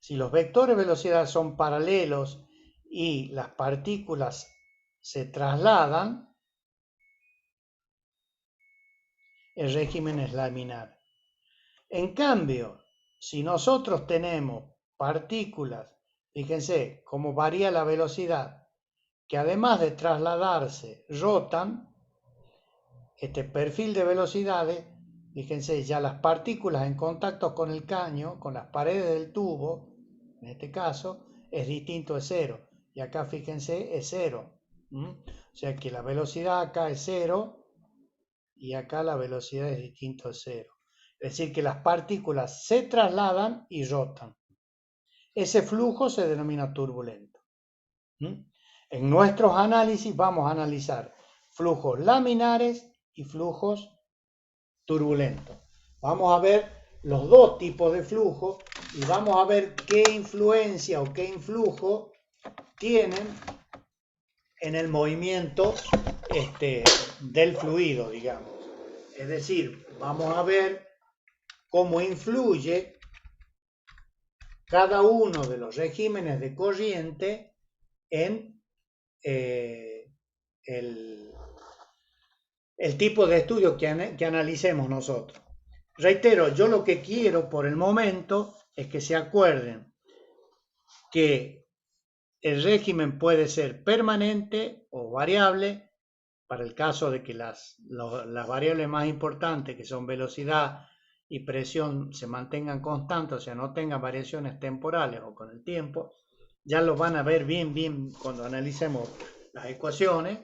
Si los vectores velocidad son paralelos y las partículas se trasladan, el régimen es laminar. En cambio, si nosotros tenemos partículas, fíjense cómo varía la velocidad, que además de trasladarse, rotan, este perfil de velocidades, fíjense, ya las partículas en contacto con el caño, con las paredes del tubo, en este caso, es distinto de 0. Y acá, fíjense, es 0. O sea que la velocidad acá es 0 y acá la velocidad es distinto de 0. Es decir, que las partículas se trasladan y rotan. Ese flujo se denomina turbulento. En nuestros análisis vamos a analizar flujos laminares y flujos turbulentos. Vamos a ver los dos tipos de flujo y vamos a ver qué influencia o qué influjo tienen en el movimiento del fluido, digamos. Es decir, vamos a ver cómo influye cada uno de los regímenes de corriente en el tipo de estudio que analicemos nosotros. Reitero, yo lo que quiero por el momento es que se acuerden que el régimen puede ser permanente o variable para el caso de que las variables más importantes, que son velocidad y presión, se mantengan constantes, o sea, no tengan variaciones temporales o con el tiempo. Ya lo van a ver bien cuando analicemos las ecuaciones,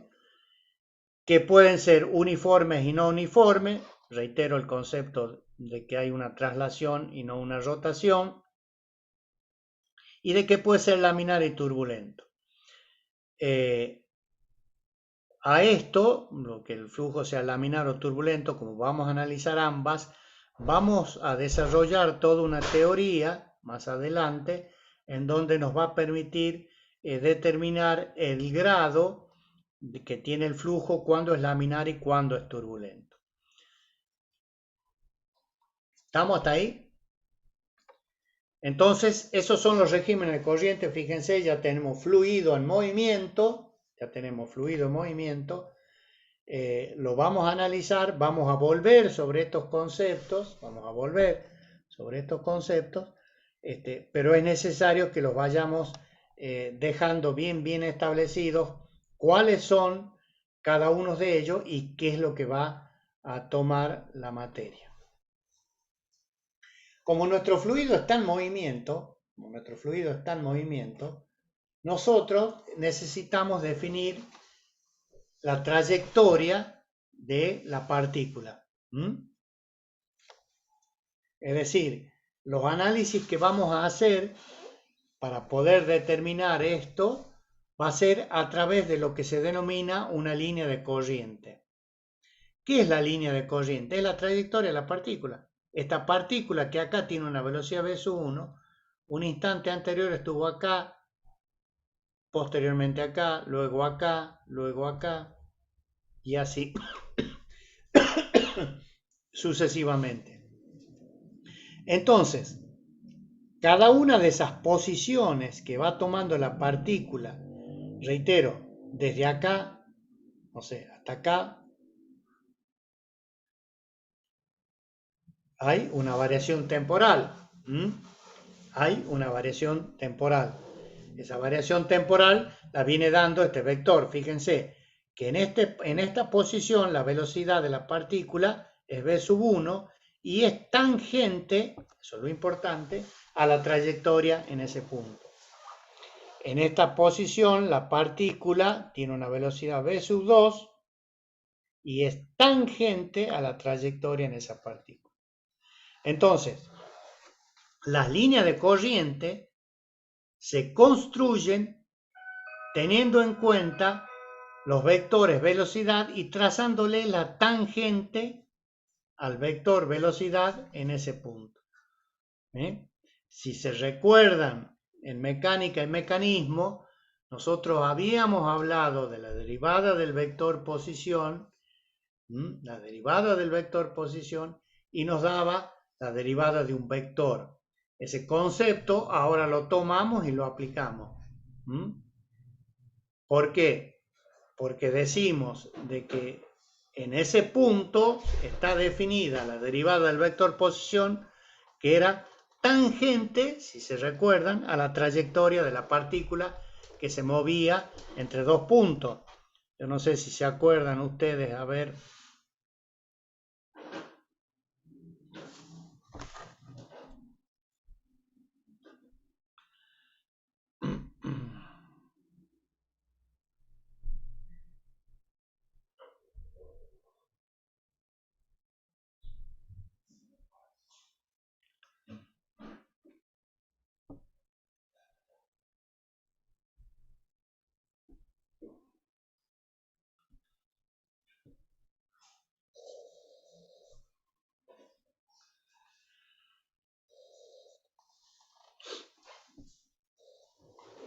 que pueden ser uniformes y no uniformes. Reitero el concepto de que hay una traslación y no una rotación, y de que puede ser laminar y turbulento. A esto, lo que el flujo sea laminar o turbulento, como vamos a analizar ambas, vamos a desarrollar toda una teoría más adelante en donde nos va a permitir determinar el grado que tiene el flujo, cuando es laminar y cuando es turbulento. ¿Estamos hasta ahí? Entonces, esos son los regímenes de corriente. Fíjense, ya tenemos fluido en movimiento, lo vamos a analizar, vamos a volver sobre estos conceptos, pero es necesario que los vayamos dejando bien establecidos cuáles son cada uno de ellos y qué es lo que va a tomar la materia. Como nuestro fluido está en movimiento, nosotros necesitamos definir la trayectoria de la partícula. Es decir, los análisis que vamos a hacer para poder determinar esto va a ser a través de lo que se denomina una línea de corriente. ¿Qué es la línea de corriente? Es la trayectoria de la partícula. Esta partícula que acá tiene una velocidad v sub 1, un instante anterior estuvo acá, posteriormente acá, luego acá, y así sucesivamente. Entonces, cada una de esas posiciones que va tomando la partícula, reitero, desde acá, no sé, hasta acá, hay una variación temporal. Hay una variación temporal. Esa variación temporal la viene dando este vector. Fíjense que en esta posición la velocidad de la partícula es v sub 1 y es tangente, eso es lo importante, a la trayectoria en ese punto. En esta posición la partícula tiene una velocidad v sub 2 y es tangente a la trayectoria en esa partícula. Entonces, las líneas de corriente se construyen teniendo en cuenta los vectores velocidad y trazándole la tangente al vector velocidad en ese punto. Si se recuerdan, en mecánica y mecanismo, nosotros habíamos hablado de la derivada del vector posición, y nos daba la derivada de un vector. Ese concepto ahora lo tomamos y lo aplicamos. ¿Por qué? Porque decimos de que en ese punto está definida la derivada del vector posición, que era tangente, si se recuerdan, a la trayectoria de la partícula que se movía entre dos puntos. Yo no sé si se acuerdan ustedes, a ver.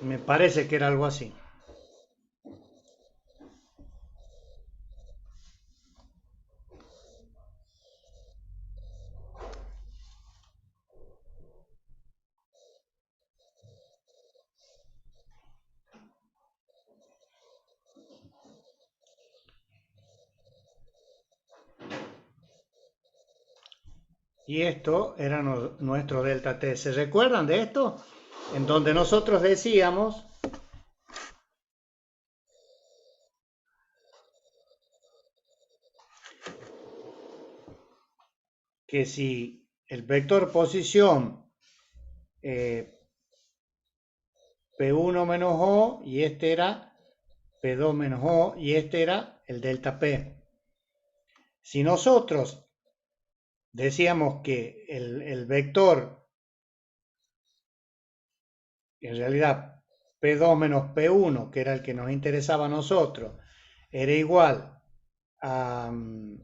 Me parece que era algo así. Y esto era nuestro delta T. ¿Se recuerdan de esto? En donde nosotros decíamos que si el vector posición P1 menos O y este era P2 menos O y este era el delta P. Si nosotros decíamos que el vector, en realidad P2 menos P1, que era el que nos interesaba a nosotros, era igual al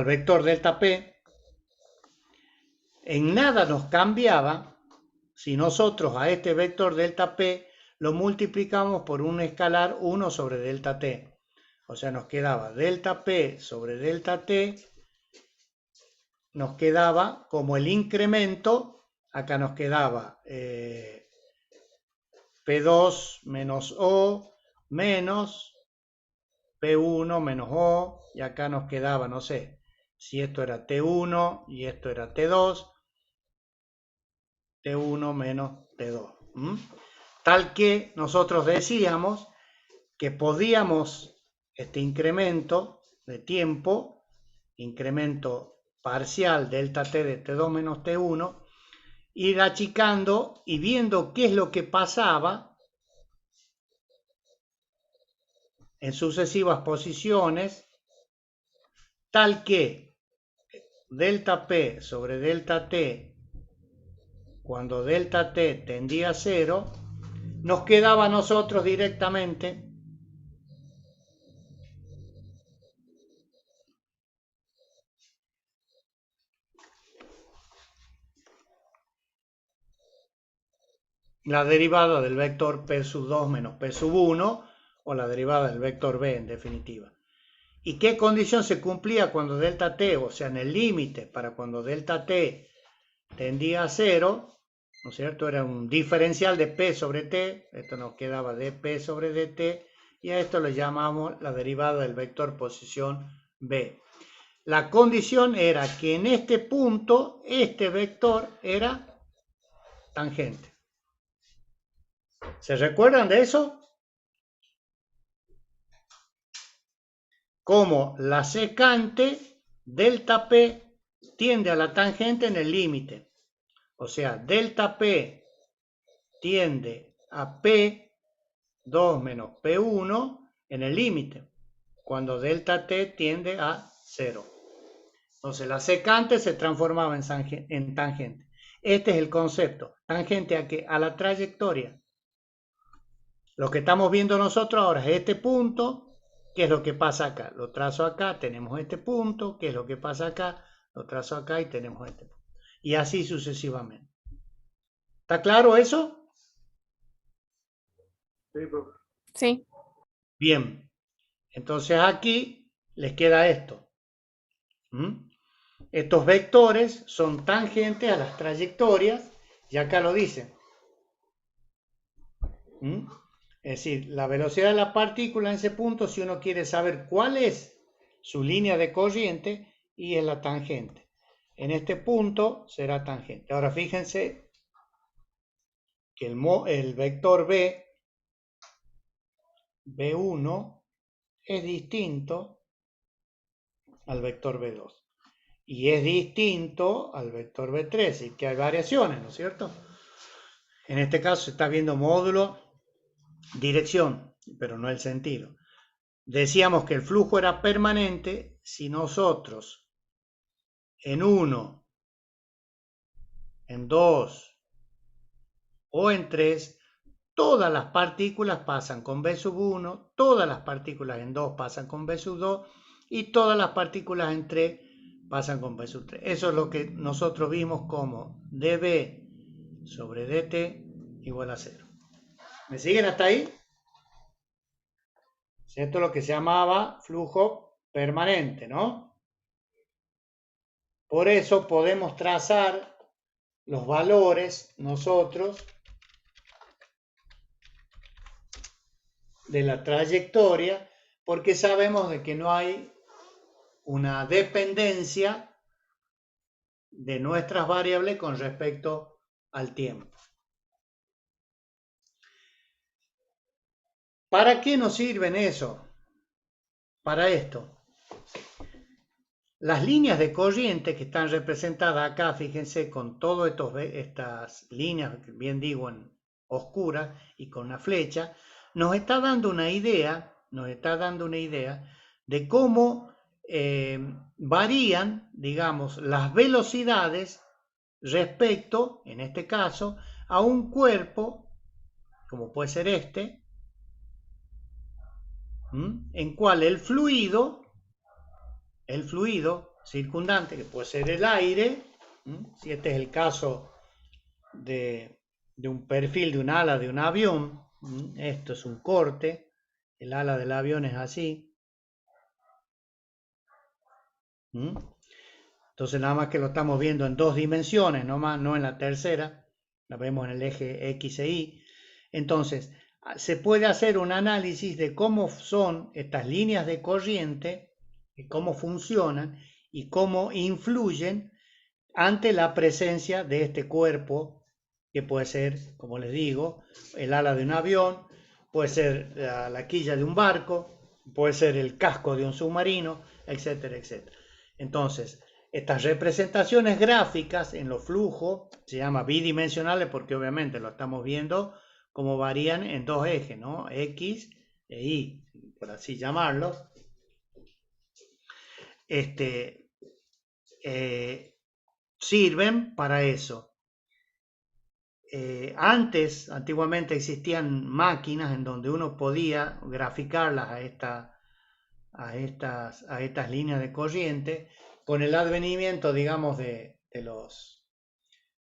vector delta P, en nada nos cambiaba si nosotros a este vector delta P lo multiplicamos por un escalar 1 sobre delta T. O sea, nos quedaba delta P sobre delta T, nos quedaba como el incremento, acá nos quedaba P2 menos O menos P1 menos O, y acá nos quedaba, no sé, si esto era T1 y esto era T2, T1 menos T2. Tal que nosotros decíamos que podíamos este incremento de tiempo, incremento parcial delta t de T2 menos T1, ir achicando y viendo qué es lo que pasaba en sucesivas posiciones, tal que delta P sobre delta T, cuando delta T tendía a 0, nos quedaba a nosotros directamente la derivada del vector P sub 2 menos P sub 1, o la derivada del vector B en definitiva. ¿Y qué condición se cumplía cuando delta T, o sea, en el límite, para cuando delta T tendía a 0, ¿no es cierto? Era un diferencial de P sobre T, esto nos quedaba dP sobre dt, y a esto le llamamos la derivada del vector posición B. La condición era que en este punto, este vector era tangente. ¿Se recuerdan de eso? Como la secante delta P tiende a la tangente en el límite. O sea, delta P tiende a P2 menos P1 en el límite, cuando delta T tiende a 0. Entonces la secante se transformaba en tangente. Este es el concepto. ¿Tangente a qué? A la trayectoria. Lo que estamos viendo nosotros ahora es este punto. ¿Qué es lo que pasa acá? Lo trazo acá, tenemos este punto. ¿Qué es lo que pasa acá? Lo trazo acá y tenemos este punto. Y así sucesivamente. ¿Está claro eso? Sí. Bien. Entonces aquí les queda esto. Estos vectores son tangentes a las trayectorias. Y acá lo dicen. Es decir, la velocidad de la partícula en ese punto, si uno quiere saber cuál es su línea de corriente, y es la tangente. En este punto será tangente. Ahora fíjense que el vector B, B1, es distinto al vector B2. Y es distinto al vector B3, y que hay variaciones, ¿no es cierto? En este caso se está viendo módulo, dirección, pero no el sentido. Decíamos que el flujo era permanente si nosotros en 1, en 2 o en 3, todas las partículas pasan con B sub 1, todas las partículas en 2 pasan con B sub 2 y todas las partículas en 3 pasan con B sub 3. Eso es lo que nosotros vimos como dB sobre dt igual a 0. ¿Me siguen hasta ahí? Esto es lo que se llamaba flujo permanente, ¿no? Por eso podemos trazar los valores nosotros de la trayectoria, porque sabemos de que no hay una dependencia de nuestras variables con respecto al tiempo. ¿Para qué nos sirven eso? Para esto. Las líneas de corriente que están representadas acá, fíjense, con todas estas líneas, bien digo, en oscuras y con una flecha, nos está dando una idea de cómo varían, digamos, las velocidades respecto, en este caso, a un cuerpo, como puede ser este, en cual el fluido circundante, que puede ser el aire, si este es el caso de un perfil de un ala de un avión, esto es un corte, el ala del avión es así, entonces nada más que lo estamos viendo en 2 dimensiones, no en la tercera, la vemos en el eje X e Y. Entonces se puede hacer un análisis de cómo son estas líneas de corriente, y cómo funcionan y cómo influyen ante la presencia de este cuerpo, que puede ser, como les digo, el ala de un avión, puede ser la quilla de un barco, puede ser el casco de un submarino, etcétera, etcétera. Entonces, Estas representaciones gráficas en los flujos se llama bidimensionales porque obviamente lo estamos viendo como varían en dos ejes, ¿no? X e Y, por así llamarlos. Sirven para eso. Antiguamente existían máquinas en donde uno podía graficarlas a estas líneas de corriente. Con el advenimiento, digamos,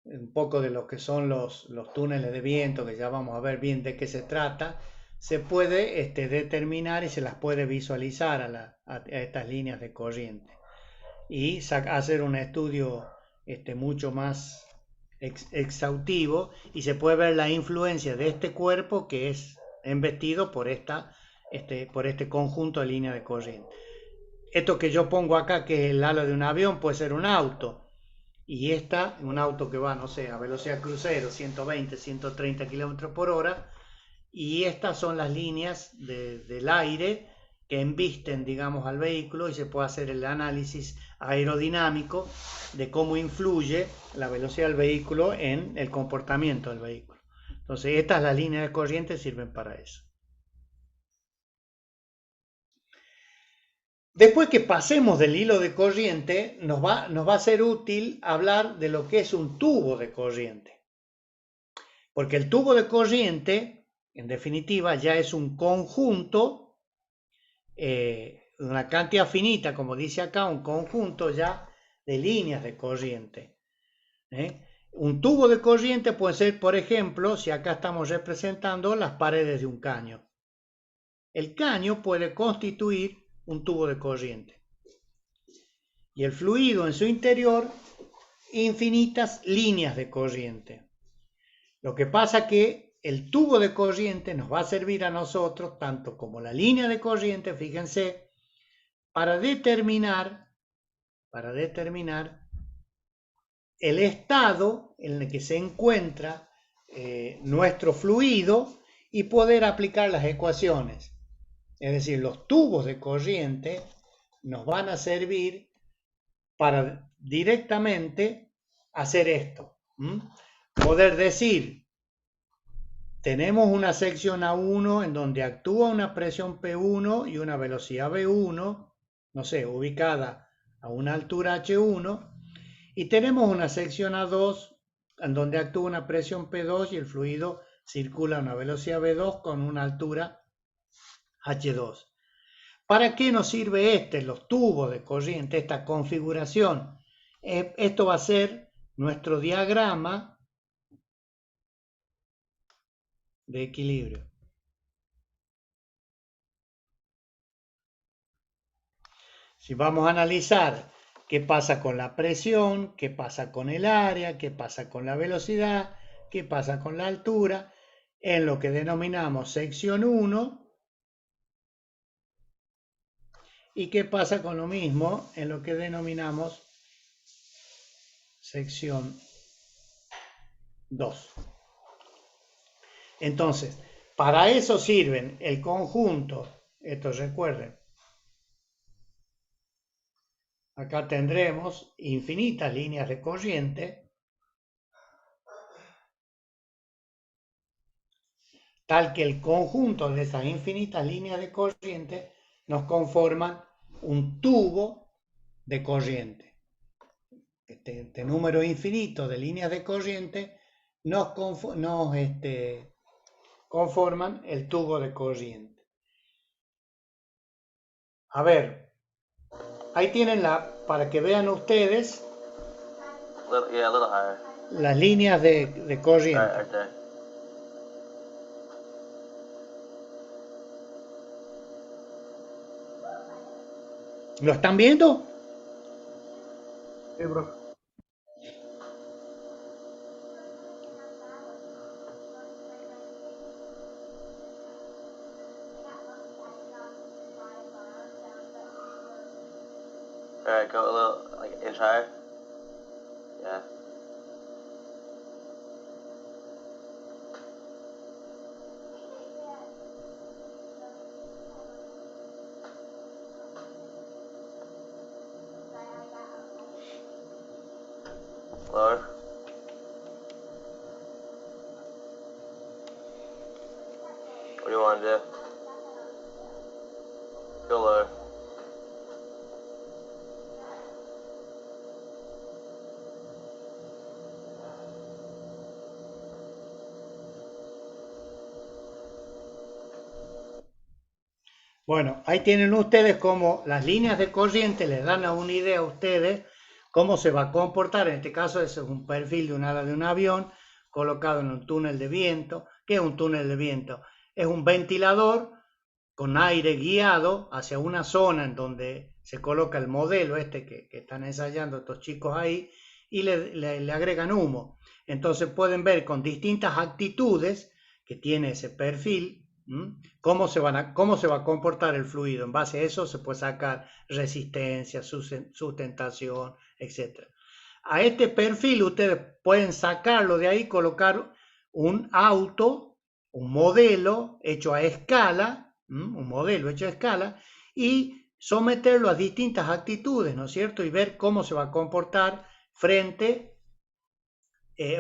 un poco de lo que son los túneles de viento, que ya vamos a ver bien de qué se trata, se puede determinar y se las puede visualizar a estas líneas de corriente y hacer un estudio mucho más exhaustivo, y se puede ver la influencia de este cuerpo que es embestido por este conjunto de líneas de corriente. Esto que yo pongo acá, que es el ala de un avión, puede ser un auto, y un auto que va, no sé, a velocidad crucero, 120, 130 kilómetros por hora, y estas son las líneas del aire que embisten, digamos, al vehículo, y se puede hacer el análisis aerodinámico de cómo influye la velocidad del vehículo en el comportamiento del vehículo. Entonces, las líneas de corriente sirven para eso. Después que pasemos del hilo de corriente, nos va a ser útil hablar de lo que es un tubo de corriente. Porque el tubo de corriente, en definitiva, ya es un conjunto, una cantidad finita, como dice acá, un conjunto ya de líneas de corriente. Un tubo de corriente puede ser, por ejemplo, si acá estamos representando las paredes de un caño. El caño puede constituir un tubo de corriente. Y el fluido en su interior, infinitas líneas de corriente. Lo que pasa que el tubo de corriente nos va a servir a nosotros, tanto como la línea de corriente, fíjense, para determinar el estado en el que se encuentra nuestro fluido y poder aplicar las ecuaciones. Es decir, los tubos de corriente nos van a servir para directamente hacer esto. Poder decir, tenemos una sección A1 en donde actúa una presión P1 y una velocidad V1, no sé, ubicada a una altura H1, y tenemos una sección A2 en donde actúa una presión P2 y el fluido circula a una velocidad V2 con una altura H2. ¿Para qué nos sirve los tubos de corriente, esta configuración? Esto va a ser nuestro diagrama de equilibrio. Si vamos a analizar qué pasa con la presión, qué pasa con el área, qué pasa con la velocidad, qué pasa con la altura, en lo que denominamos sección 1, y qué pasa con lo mismo en lo que denominamos sección 2. Entonces, para eso sirven el conjunto, esto recuerden, acá tendremos infinitas líneas de corriente, tal que el conjunto de esas infinitas líneas de corriente nos conforman un tubo de corriente. Este número infinito de líneas de corriente nos conforman el tubo de corriente. A ver, ahí tienen para que vean ustedes las líneas de corriente. ¿Lo están viendo? Sí, bro. Alright, go a little, like, inch higher. Yeah. Lower. What do you want to do? Go lower. Bueno, ahí tienen ustedes cómo las líneas de corriente les dan a una idea a ustedes cómo se va a comportar. En este caso, ese es un perfil de un ala de un avión colocado en un túnel de viento. ¿Qué es un túnel de viento? Es un ventilador con aire guiado hacia una zona en donde se coloca el modelo este que están ensayando estos chicos ahí y le agregan humo. Entonces pueden ver con distintas actitudes que tiene ese perfil cómo se va a comportar el fluido. En base a eso se puede sacar resistencia, sustentación, etc. A este perfil ustedes pueden sacarlo de ahí, colocar un auto, un modelo hecho a escala, y someterlo a distintas actitudes, ¿no es cierto? Y ver cómo se va a comportar frente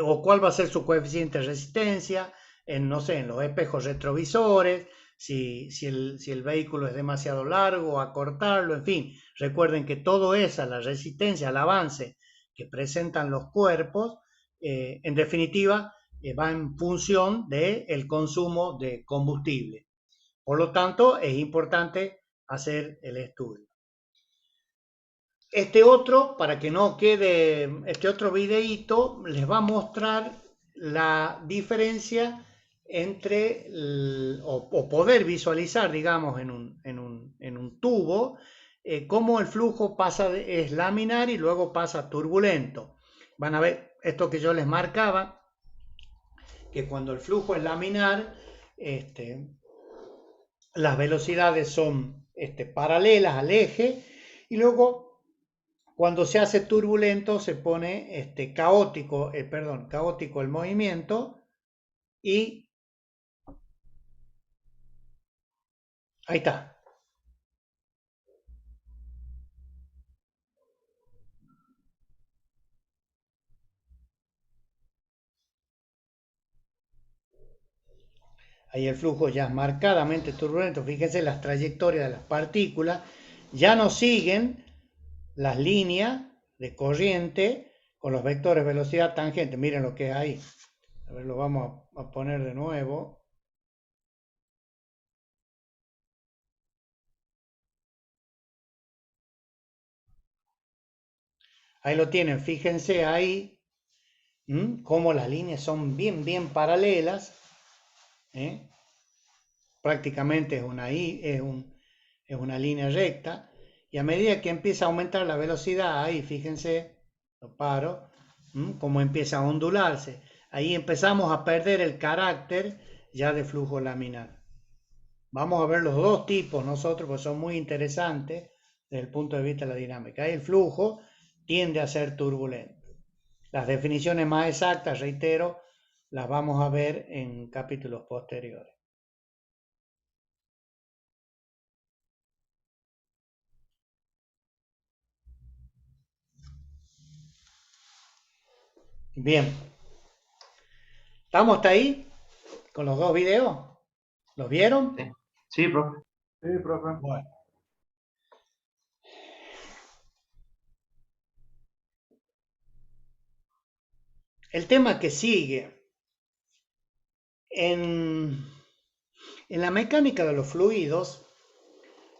o cuál va a ser su coeficiente de resistencia, no sé, en los espejos retrovisores, si el vehículo es demasiado largo, acortarlo, en fin. Recuerden que todo eso, la resistencia al avance que presentan los cuerpos, en definitiva, va en función del consumo de combustible. Por lo tanto, es importante hacer el estudio. Este otro, para que no quede, este otro videíto les va a mostrar la diferencia entre, o poder visualizar, digamos, en un tubo, cómo el flujo es laminar y luego pasa turbulento. Van a ver esto que yo les marcaba, que cuando el flujo es laminar, las velocidades son paralelas al eje, y luego cuando se hace turbulento se pone caótico el movimiento, y ahí está. Ahí el flujo ya es marcadamente turbulento. Fíjense las trayectorias de las partículas. Ya no siguen las líneas de corriente con los vectores velocidad tangente. Miren lo que es ahí. A ver, lo vamos a poner de nuevo. Ahí lo tienen. Fíjense ahí cómo las líneas son bien paralelas. Prácticamente es una línea recta, y a medida que empieza a aumentar la velocidad, ahí fíjense, lo paro, cómo empieza a ondularse. Ahí empezamos a perder el carácter ya de flujo laminar. Vamos a ver los dos tipos nosotros, porque son muy interesantes desde el punto de vista de la dinámica. Ahí el flujo tiende a ser turbulento. Las definiciones más exactas, reitero, las vamos a ver en capítulos posteriores. Bien. ¿Estamos hasta ahí con los dos videos? ¿Los vieron? Sí, profe. Sí, profe. Bueno. El tema que sigue en la mecánica de los fluidos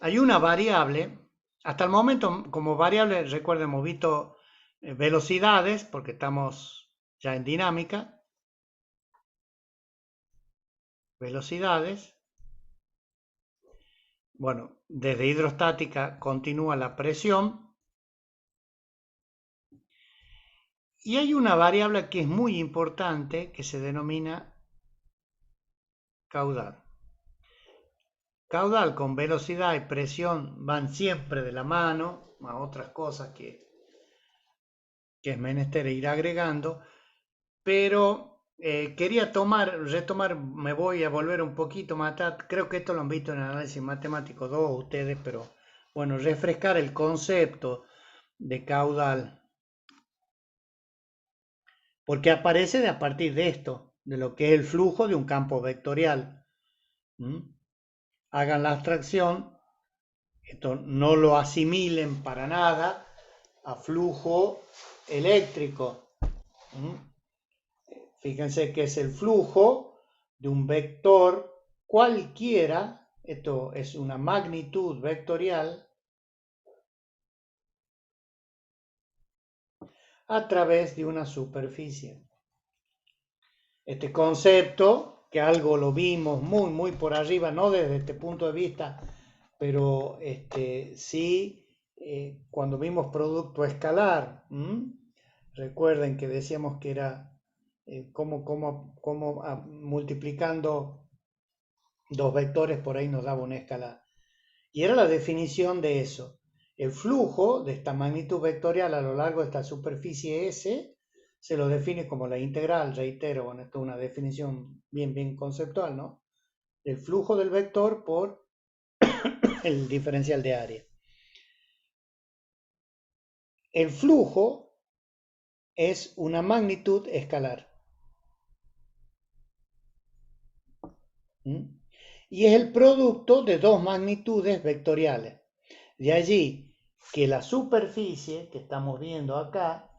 hay una variable. Hasta el momento, como variable, recuerden, hemos visto velocidades, porque estamos ya en dinámica. Velocidades. Bueno, desde hidrostática continúa la presión. Y hay una variable que es muy importante que se denomina caudal. Caudal con velocidad y presión van siempre de la mano, más otras cosas que es menester ir agregando, pero quería retomar, me voy a volver un poquito más atrás. Creo que esto lo han visto en el análisis matemático 2 ustedes, pero bueno, refrescar el concepto de caudal. porque aparece a partir de esto, de lo que es el flujo de un campo vectorial. Hagan la abstracción, esto no lo asimilen para nada a flujo eléctrico. Fíjense que es el flujo de un vector cualquiera, esto es una magnitud vectorial, a través de una superficie. Este concepto, que algo lo vimos muy por arriba, no desde este punto de vista, pero sí cuando vimos producto escalar. Recuerden que decíamos que era cómo multiplicando dos vectores por ahí nos daba una escala. Y era la definición de eso. El flujo de esta magnitud vectorial a lo largo de esta superficie S se lo define como la integral, reitero, bueno, esto es una definición bien conceptual, ¿no? El flujo del vector por el diferencial de área. El flujo es una magnitud escalar. Y es el producto de dos magnitudes vectoriales. De allí que la superficie que estamos viendo acá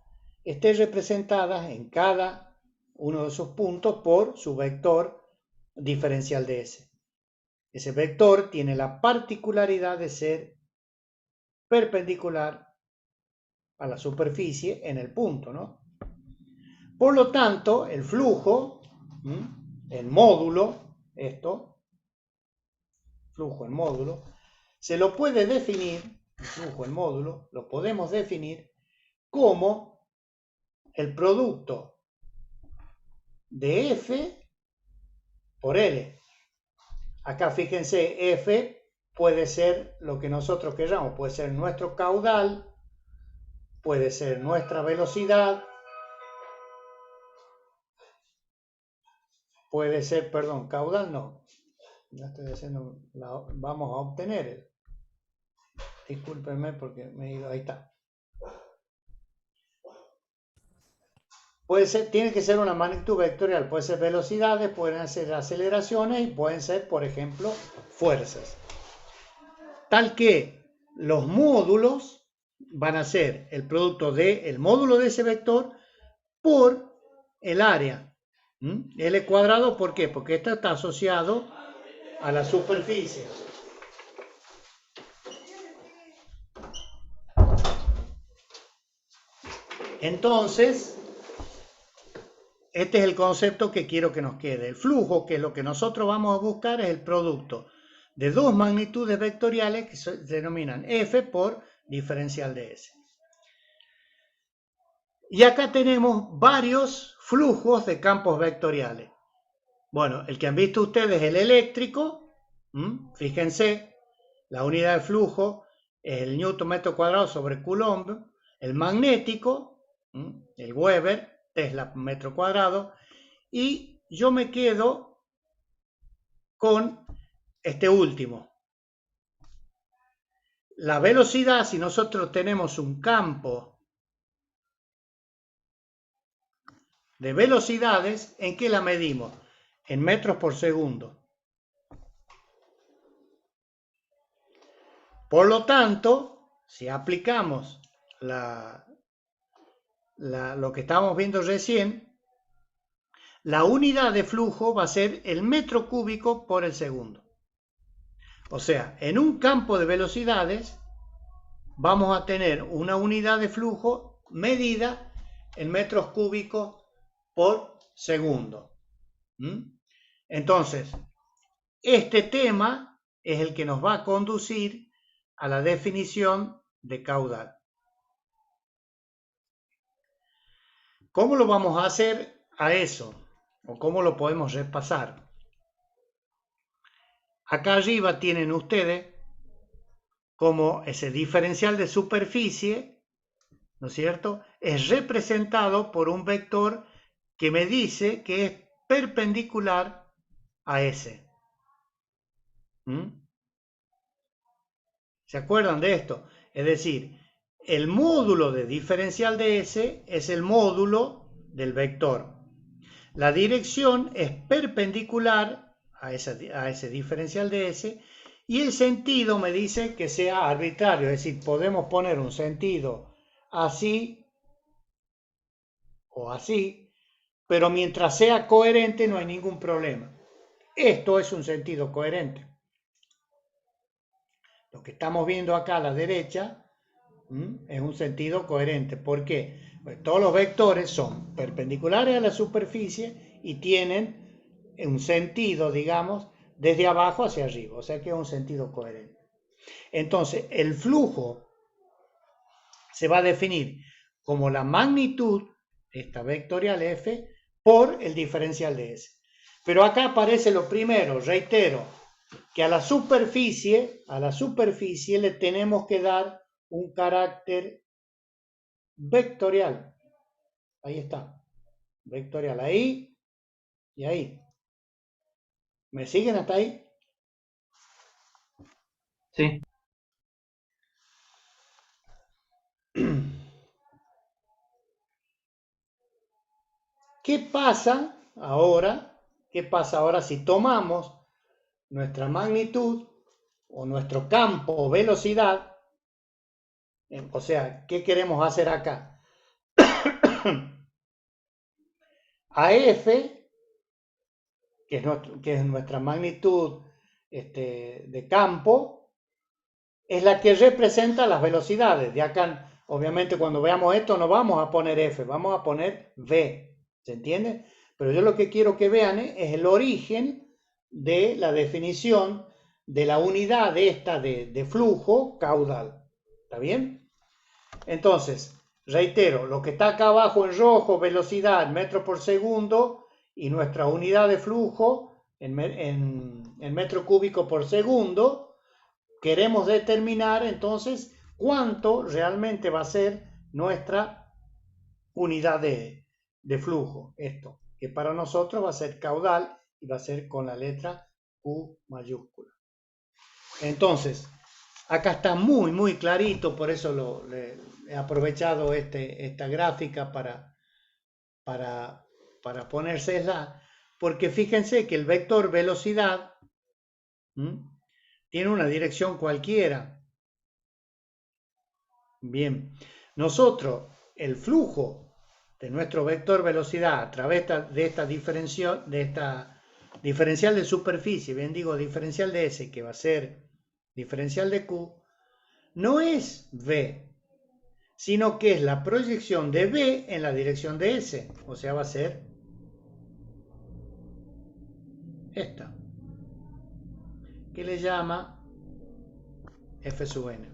esté representada en cada uno de sus puntos por su vector diferencial de S. Ese vector tiene la particularidad de ser perpendicular a la superficie en el punto, ¿no? Por lo tanto, el flujo, el módulo, flujo en módulo, se lo puede definir, el flujo en módulo, lo podemos definir como el producto de F por L. Acá fíjense, F puede ser lo que nosotros queramos, puede ser nuestro caudal, puede ser nuestra velocidad, puede ser, perdón, caudal no, ya estoy haciendo, vamos a obtener, discúlpenme porque me he ido, ahí está. Puede ser, tiene que ser una magnitud vectorial, puede ser velocidades, pueden ser aceleraciones y pueden ser, por ejemplo, fuerzas. Tal que los módulos van a ser el producto del módulo de ese vector por el área. L cuadrado, ¿por qué? Porque esto está asociado a la superficie. Entonces, este es el concepto que quiero que nos quede. El flujo, que es lo que nosotros vamos a buscar, es el producto de dos magnitudes vectoriales que se denominan F por diferencial de S. Y acá tenemos varios flujos de campos vectoriales. Bueno, el que han visto ustedes es el eléctrico. Fíjense, la unidad de flujo es el Newton metro cuadrado sobre Coulomb. El magnético, el Weber, Tesla metro cuadrado. Y yo me quedo con este último. La velocidad, si nosotros tenemos un campo de velocidades, ¿en qué la medimos? En metros por segundo. Por lo tanto, si aplicamos lo que estábamos viendo recién, la unidad de flujo va a ser el metro cúbico por el segundo. O sea, en un campo de velocidades vamos a tener una unidad de flujo medida en metros cúbicos por segundo. Entonces, este tema es el que nos va a conducir a la definición de caudal. ¿Cómo lo vamos a hacer a eso? ¿O cómo lo podemos repasar? Acá arriba tienen ustedes como ese diferencial de superficie, ¿no es cierto?, es representado por un vector que me dice que es perpendicular a S. ¿Se acuerdan de esto? Es decir, el módulo de diferencial de S es el módulo del vector. La dirección es perpendicular a ese diferencial de S, y el sentido me dice que sea arbitrario, es decir, podemos poner un sentido así o así, pero mientras sea coherente no hay ningún problema. Esto es un sentido coherente. Lo que estamos viendo acá a la derecha es un sentido coherente. ¿Por qué? Pues todos los vectores son perpendiculares a la superficie y tienen un sentido, digamos, desde abajo hacia arriba. O sea que es un sentido coherente. Entonces, el flujo se va a definir como la magnitud, esta vectorial F, por el diferencial de S. Pero acá aparece lo primero, reitero, que a la superficie le tenemos que dar un carácter vectorial. Ahí está, vectorial, ahí y ahí. ¿Me siguen hasta ahí? Sí. ¿Qué pasa ahora? ¿Qué pasa ahora si tomamos nuestra magnitud o nuestro campo o velocidad? O sea, ¿qué queremos hacer acá? A F, que es nuestra magnitud de campo, es la que representa las velocidades. De acá, obviamente, cuando veamos esto no vamos a poner F, vamos a poner V. ¿Se entiende? Pero yo lo que quiero que vean es el origen de la definición de la unidad de flujo caudal. ¿Está bien? Entonces, reitero, lo que está acá abajo en rojo, velocidad, metros por segundo, y nuestra unidad de flujo en metro cúbico por segundo, queremos determinar entonces cuánto realmente va a ser nuestra unidad de flujo. Esto, que para nosotros va a ser caudal y va a ser con la letra Q mayúscula. Entonces, acá está muy clarito, por eso he aprovechado esta gráfica para ponérsela, porque fíjense que el vector velocidad tiene una dirección cualquiera. Bien, nosotros el flujo de nuestro vector velocidad a través de esta diferencial de superficie, bien digo diferencial de S, que va a ser diferencial de Q, no es V, sino que es la proyección de V en la dirección de S, o sea, va a ser esta, que le llama F sub n.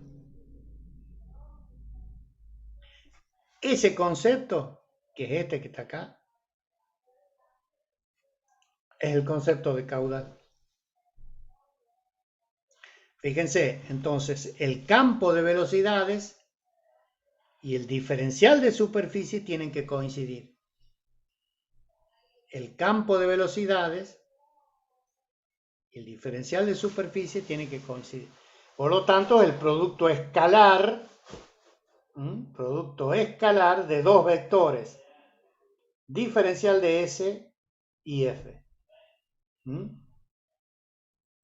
Ese concepto, que es este que está acá, es el concepto de caudal. Fíjense, entonces, el campo de velocidades y el diferencial de superficie tienen que coincidir. El campo de velocidades y el diferencial de superficie tienen que coincidir. Por lo tanto, el producto escalar de dos vectores, diferencial de S y F.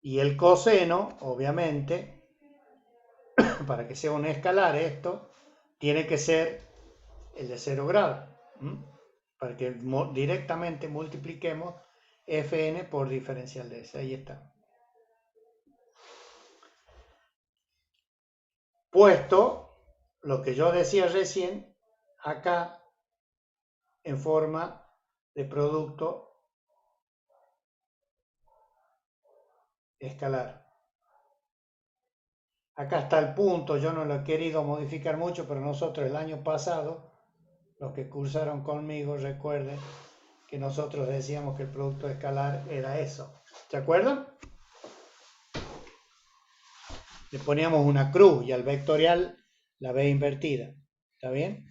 Y el coseno, obviamente, para que sea un escalar esto, tiene que ser el de 0 grados. Para que directamente multipliquemos Fn por diferencial de S. Ahí está. Puesto lo que yo decía recién, acá en forma de producto escalar. Acá está el punto, yo no lo he querido modificar mucho, pero nosotros el año pasado, los que cursaron conmigo, recuerden que nosotros decíamos que el producto escalar era eso. ¿Se acuerdan? Le poníamos una cruz y al vectorial la V invertida. ¿Está bien?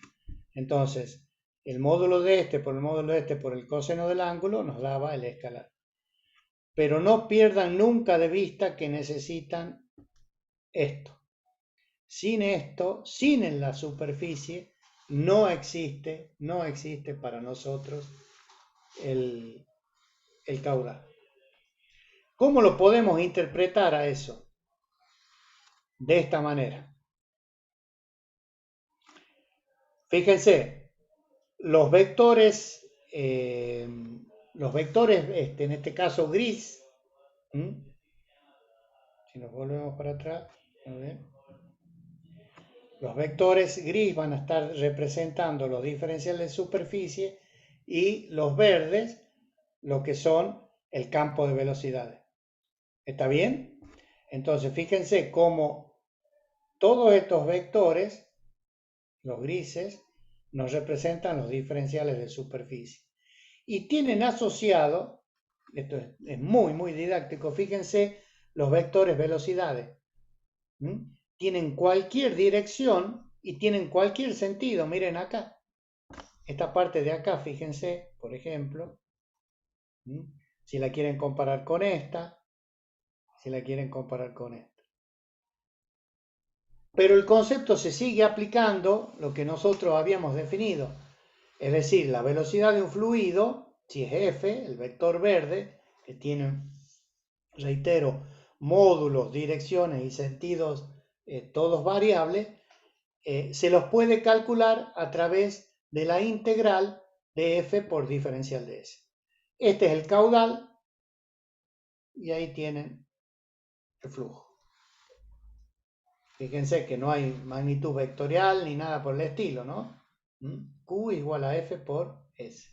Entonces, el módulo de este por el módulo de este por el coseno del ángulo nos daba el escalar. Pero no pierdan nunca de vista que necesitan esto. Sin esto, sin en la superficie, no existe para nosotros el caudal. ¿Cómo lo podemos interpretar a eso? De esta manera. Fíjense, los vectores, en este caso gris, si nos volvemos para atrás, a ver, los vectores gris van a estar representando los diferenciales de superficie y los verdes lo que son el campo de velocidades. ¿Está bien? Entonces fíjense cómo todos estos vectores, los grises, nos representan los diferenciales de superficie. Y tienen asociado, esto es muy, muy didáctico, fíjense los vectores velocidades. Tienen cualquier dirección y tienen cualquier sentido. Miren acá. Esta parte de acá, fíjense, por ejemplo, si la quieren comparar con esta, si la quieren comparar con esta. Pero el concepto se sigue aplicando lo que nosotros habíamos definido. Es decir, la velocidad de un fluido, si es F, el vector verde, que tiene, reitero, módulos, direcciones y sentidos todos variables, se los puede calcular a través de la integral de F por diferencial de S. Este es el caudal y ahí tienen el flujo. Fíjense que no hay magnitud vectorial ni nada por el estilo, ¿no? Q igual a F por S.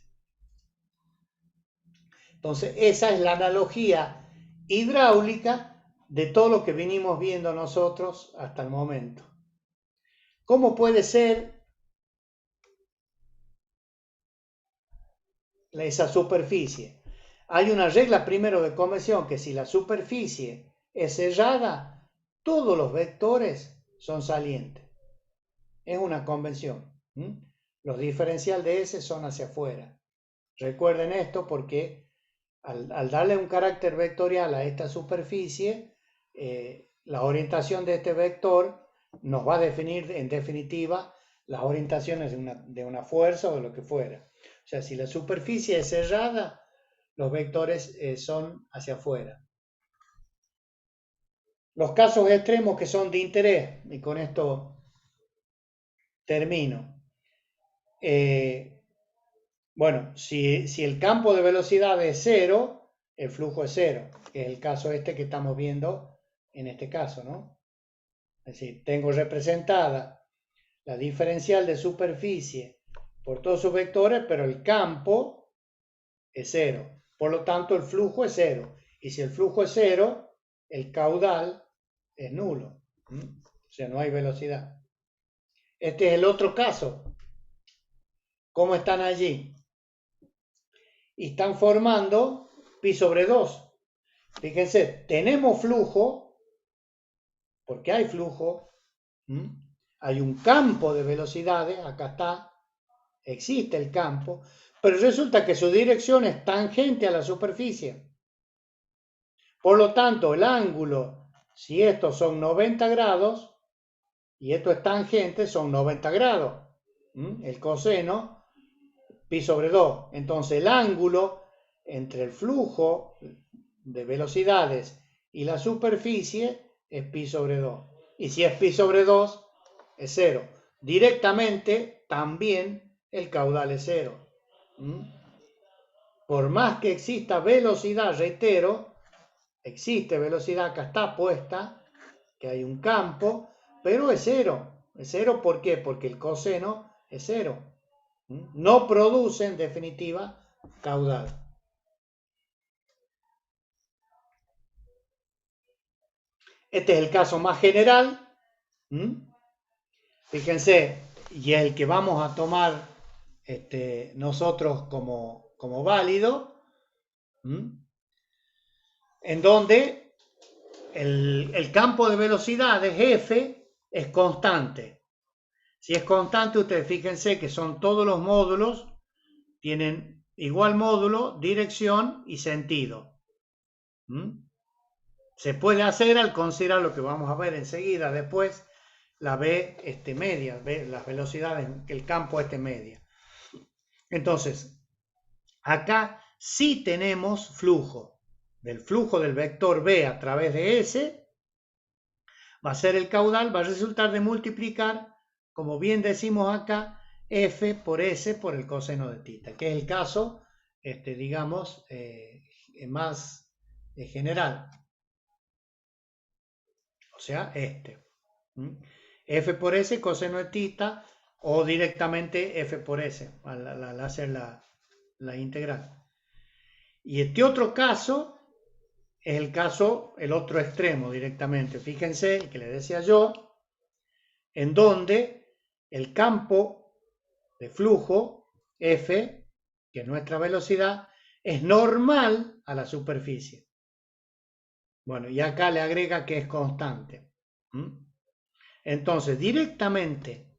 Entonces, esa es la analogía hidráulica de todo lo que venimos viendo nosotros hasta el momento. ¿Cómo puede ser esa superficie? Hay una regla primero de convención que si la superficie es cerrada, todos los vectores son salientes. Es una convención. Los diferenciales de S son hacia afuera. Recuerden esto porque al darle un carácter vectorial a esta superficie, la orientación de este vector nos va a definir en definitiva las orientaciones de una fuerza o de lo que fuera. O sea, si la superficie es cerrada, los vectores son hacia afuera. Los casos extremos que son de interés, y con esto termino. Bueno, si el campo de velocidad es cero, el flujo es cero, que es el caso este que estamos viendo en este caso, ¿no? Es decir, tengo representada la diferencial de superficie por todos sus vectores, pero el campo es cero. Por lo tanto, el flujo es cero. Y si el flujo es cero, el caudal es nulo. O sea, no hay velocidad. Este es el otro caso. ¿Cómo están allí? Y están formando pi sobre 2. Fíjense, tenemos flujo, porque hay flujo, hay un campo de velocidades, acá está, existe el campo, pero resulta que su dirección es tangente a la superficie. Por lo tanto, el ángulo, si estos son 90 grados, y esto es tangente, son 90 grados. El coseno, pi sobre 2. Entonces, el ángulo entre el flujo de velocidades y la superficie es pi sobre 2. Y si es pi sobre 2, es 0. Directamente, también el caudal es 0. Por más que exista velocidad, reitero, existe velocidad, acá está puesta, que hay un campo, pero es 0. Es 0, ¿por qué? Porque el coseno es 0. No produce, en definitiva, caudal. Este es el caso más general. Fíjense, y es el que vamos a tomar nosotros como válido, en donde el campo de velocidades F es constante. Si es constante, ustedes fíjense que son todos los módulos, tienen igual módulo, dirección y sentido. Se puede hacer al considerar lo que vamos a ver enseguida después, la V media, las velocidades, el campo media. Entonces, acá sí tenemos flujo. Del flujo del vector B a través de S, va a ser el caudal, va a resultar de multiplicar, como bien decimos acá, F por S por el coseno de θ, que es el caso, digamos, más general. O sea, F por S coseno de θ o directamente F por S al hacer la integral. Y este otro caso es el otro extremo directamente. Fíjense, el que les decía yo, en donde el campo de flujo F, que es nuestra velocidad, es normal a la superficie. Bueno, y acá le agrega que es constante. Entonces, directamente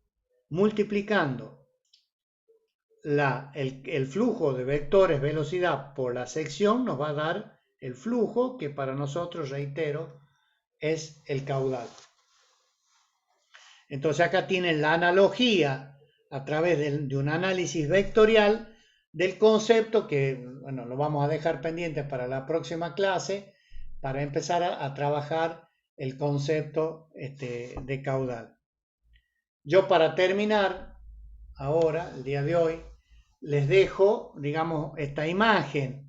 multiplicando el flujo de vectores velocidad por la sección nos va a dar el flujo que para nosotros, reitero, es el caudal. Entonces acá tienen la analogía a través de un análisis vectorial del concepto que, bueno, lo vamos a dejar pendiente para la próxima clase para empezar a trabajar el concepto de caudal. Yo para terminar, ahora, el día de hoy, les dejo, digamos, esta imagen,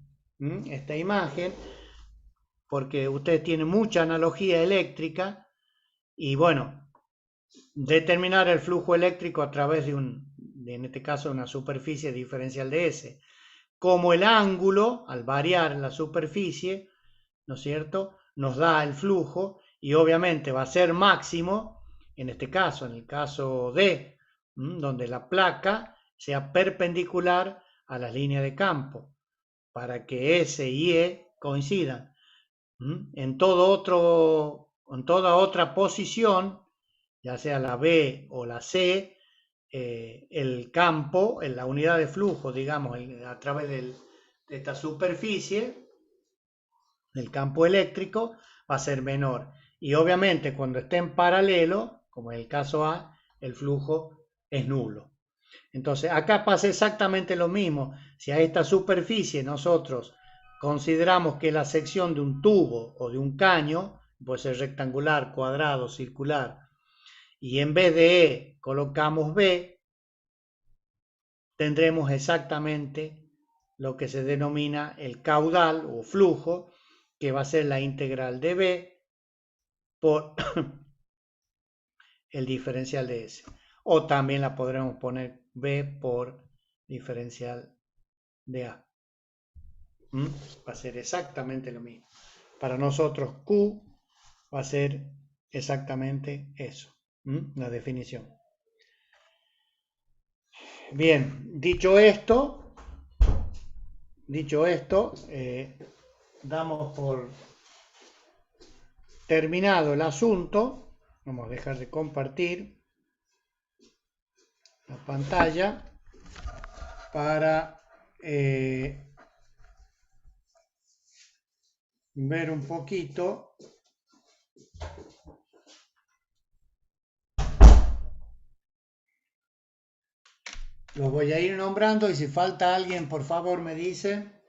porque ustedes tienen mucha analogía eléctrica y bueno, determinar el flujo eléctrico a través en este caso, una superficie diferencial de S, como el ángulo, al variar la superficie, ¿no es cierto?, nos da el flujo y obviamente va a ser máximo, en este caso, en el caso D, donde la placa sea perpendicular a las líneas de campo, para que S y E coincidan. En toda otra posición, ya sea la B o la C, el campo, en la unidad de flujo, digamos, a través de esta superficie, del campo eléctrico, va a ser menor. Y obviamente cuando esté en paralelo, como en el caso A, el flujo es nulo. Entonces acá pasa exactamente lo mismo. Si a esta superficie nosotros consideramos que la sección de un tubo o de un caño, puede ser rectangular, cuadrado, circular, y en vez de E colocamos B, tendremos exactamente lo que se denomina el caudal o flujo, que va a ser la integral de B por el diferencial de S. O también la podremos poner B por diferencial de A. Va a ser exactamente lo mismo. Para nosotros Q va a ser exactamente eso, la definición. Bien, dicho esto, damos por terminado el asunto. Vamos a dejar de compartir la pantalla para ver un poquito. Los voy a ir nombrando y si falta alguien, por favor, me dice.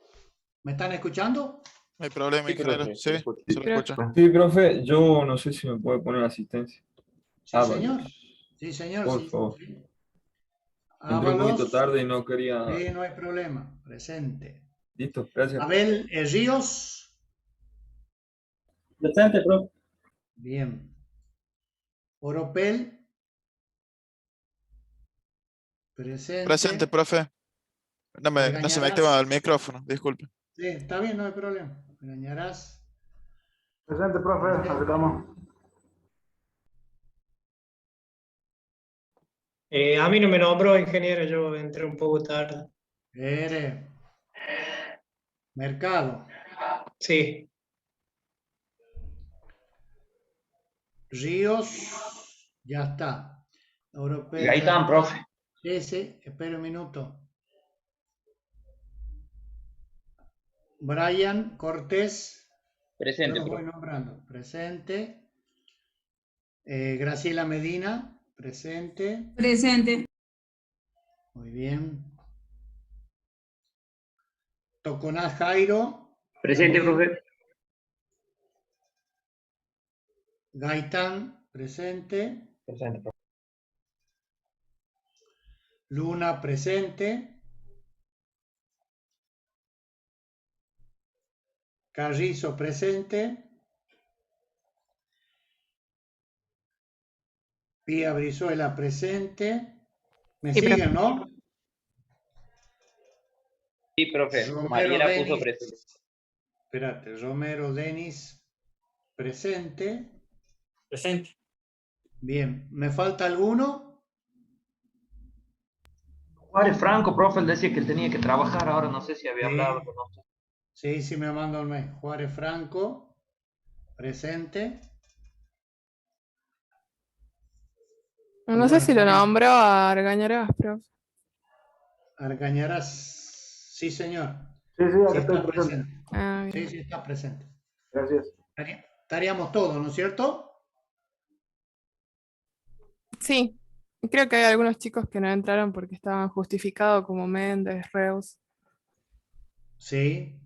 ¿Me están escuchando? No hay problema, Sí, ingeniero. profe, Sí, se escucha. se lo escucha. Sí, profe, yo no sé si me puede poner asistencia. Sí, señor. Sí, señor. Por Sí, favor. sí. Entré un poquito Ábalos. tarde y no quería... Sí, no hay problema. Presente. Listo, gracias. Abel Ríos. Presente, profe. Bien. Oropel. Presente. Presente, profe. No se me activa el micrófono, disculpe. Sí, está bien, no hay problema. Me dañarás. Presente, profe, aceptamos. A mí no me nombró ingeniero, yo entré un poco tarde. Mercado. Sí, Ríos. Ya está. Europeo. Ahí están, profe. Sí, sí, espera un minuto. Brian Cortés. Presente, Yo los voy profe. nombrando. Presente. Graciela Medina, presente. Presente. Muy bien. Toconaz Jairo. Presente, también. profe. Gaitán, presente. Presente, profe. Luna, presente. Carrizo, presente. Pía Brizuela, presente. ¿Me Sí, profe. siguen, no? Sí, profe. Romero Mariela puso Denis. presente. Espérate, Romero Denis, presente. Presente. Bien, ¿me falta alguno? Juárez Franco, profe, él decía que él tenía que trabajar, ahora no sé si había hablado con nosotros. Sí, me mando el mail. Juárez Franco, presente. No sé si lo nombro a Argañarás, profe. Argañarás, sí señor. Sí, Sí acá estoy está presente. presente. Ah, bien. Sí, está presente. Gracias. Estaríamos todos, ¿no es cierto? Sí, creo que hay algunos chicos que no entraron porque estaban justificados como Méndez, Reus. Sí,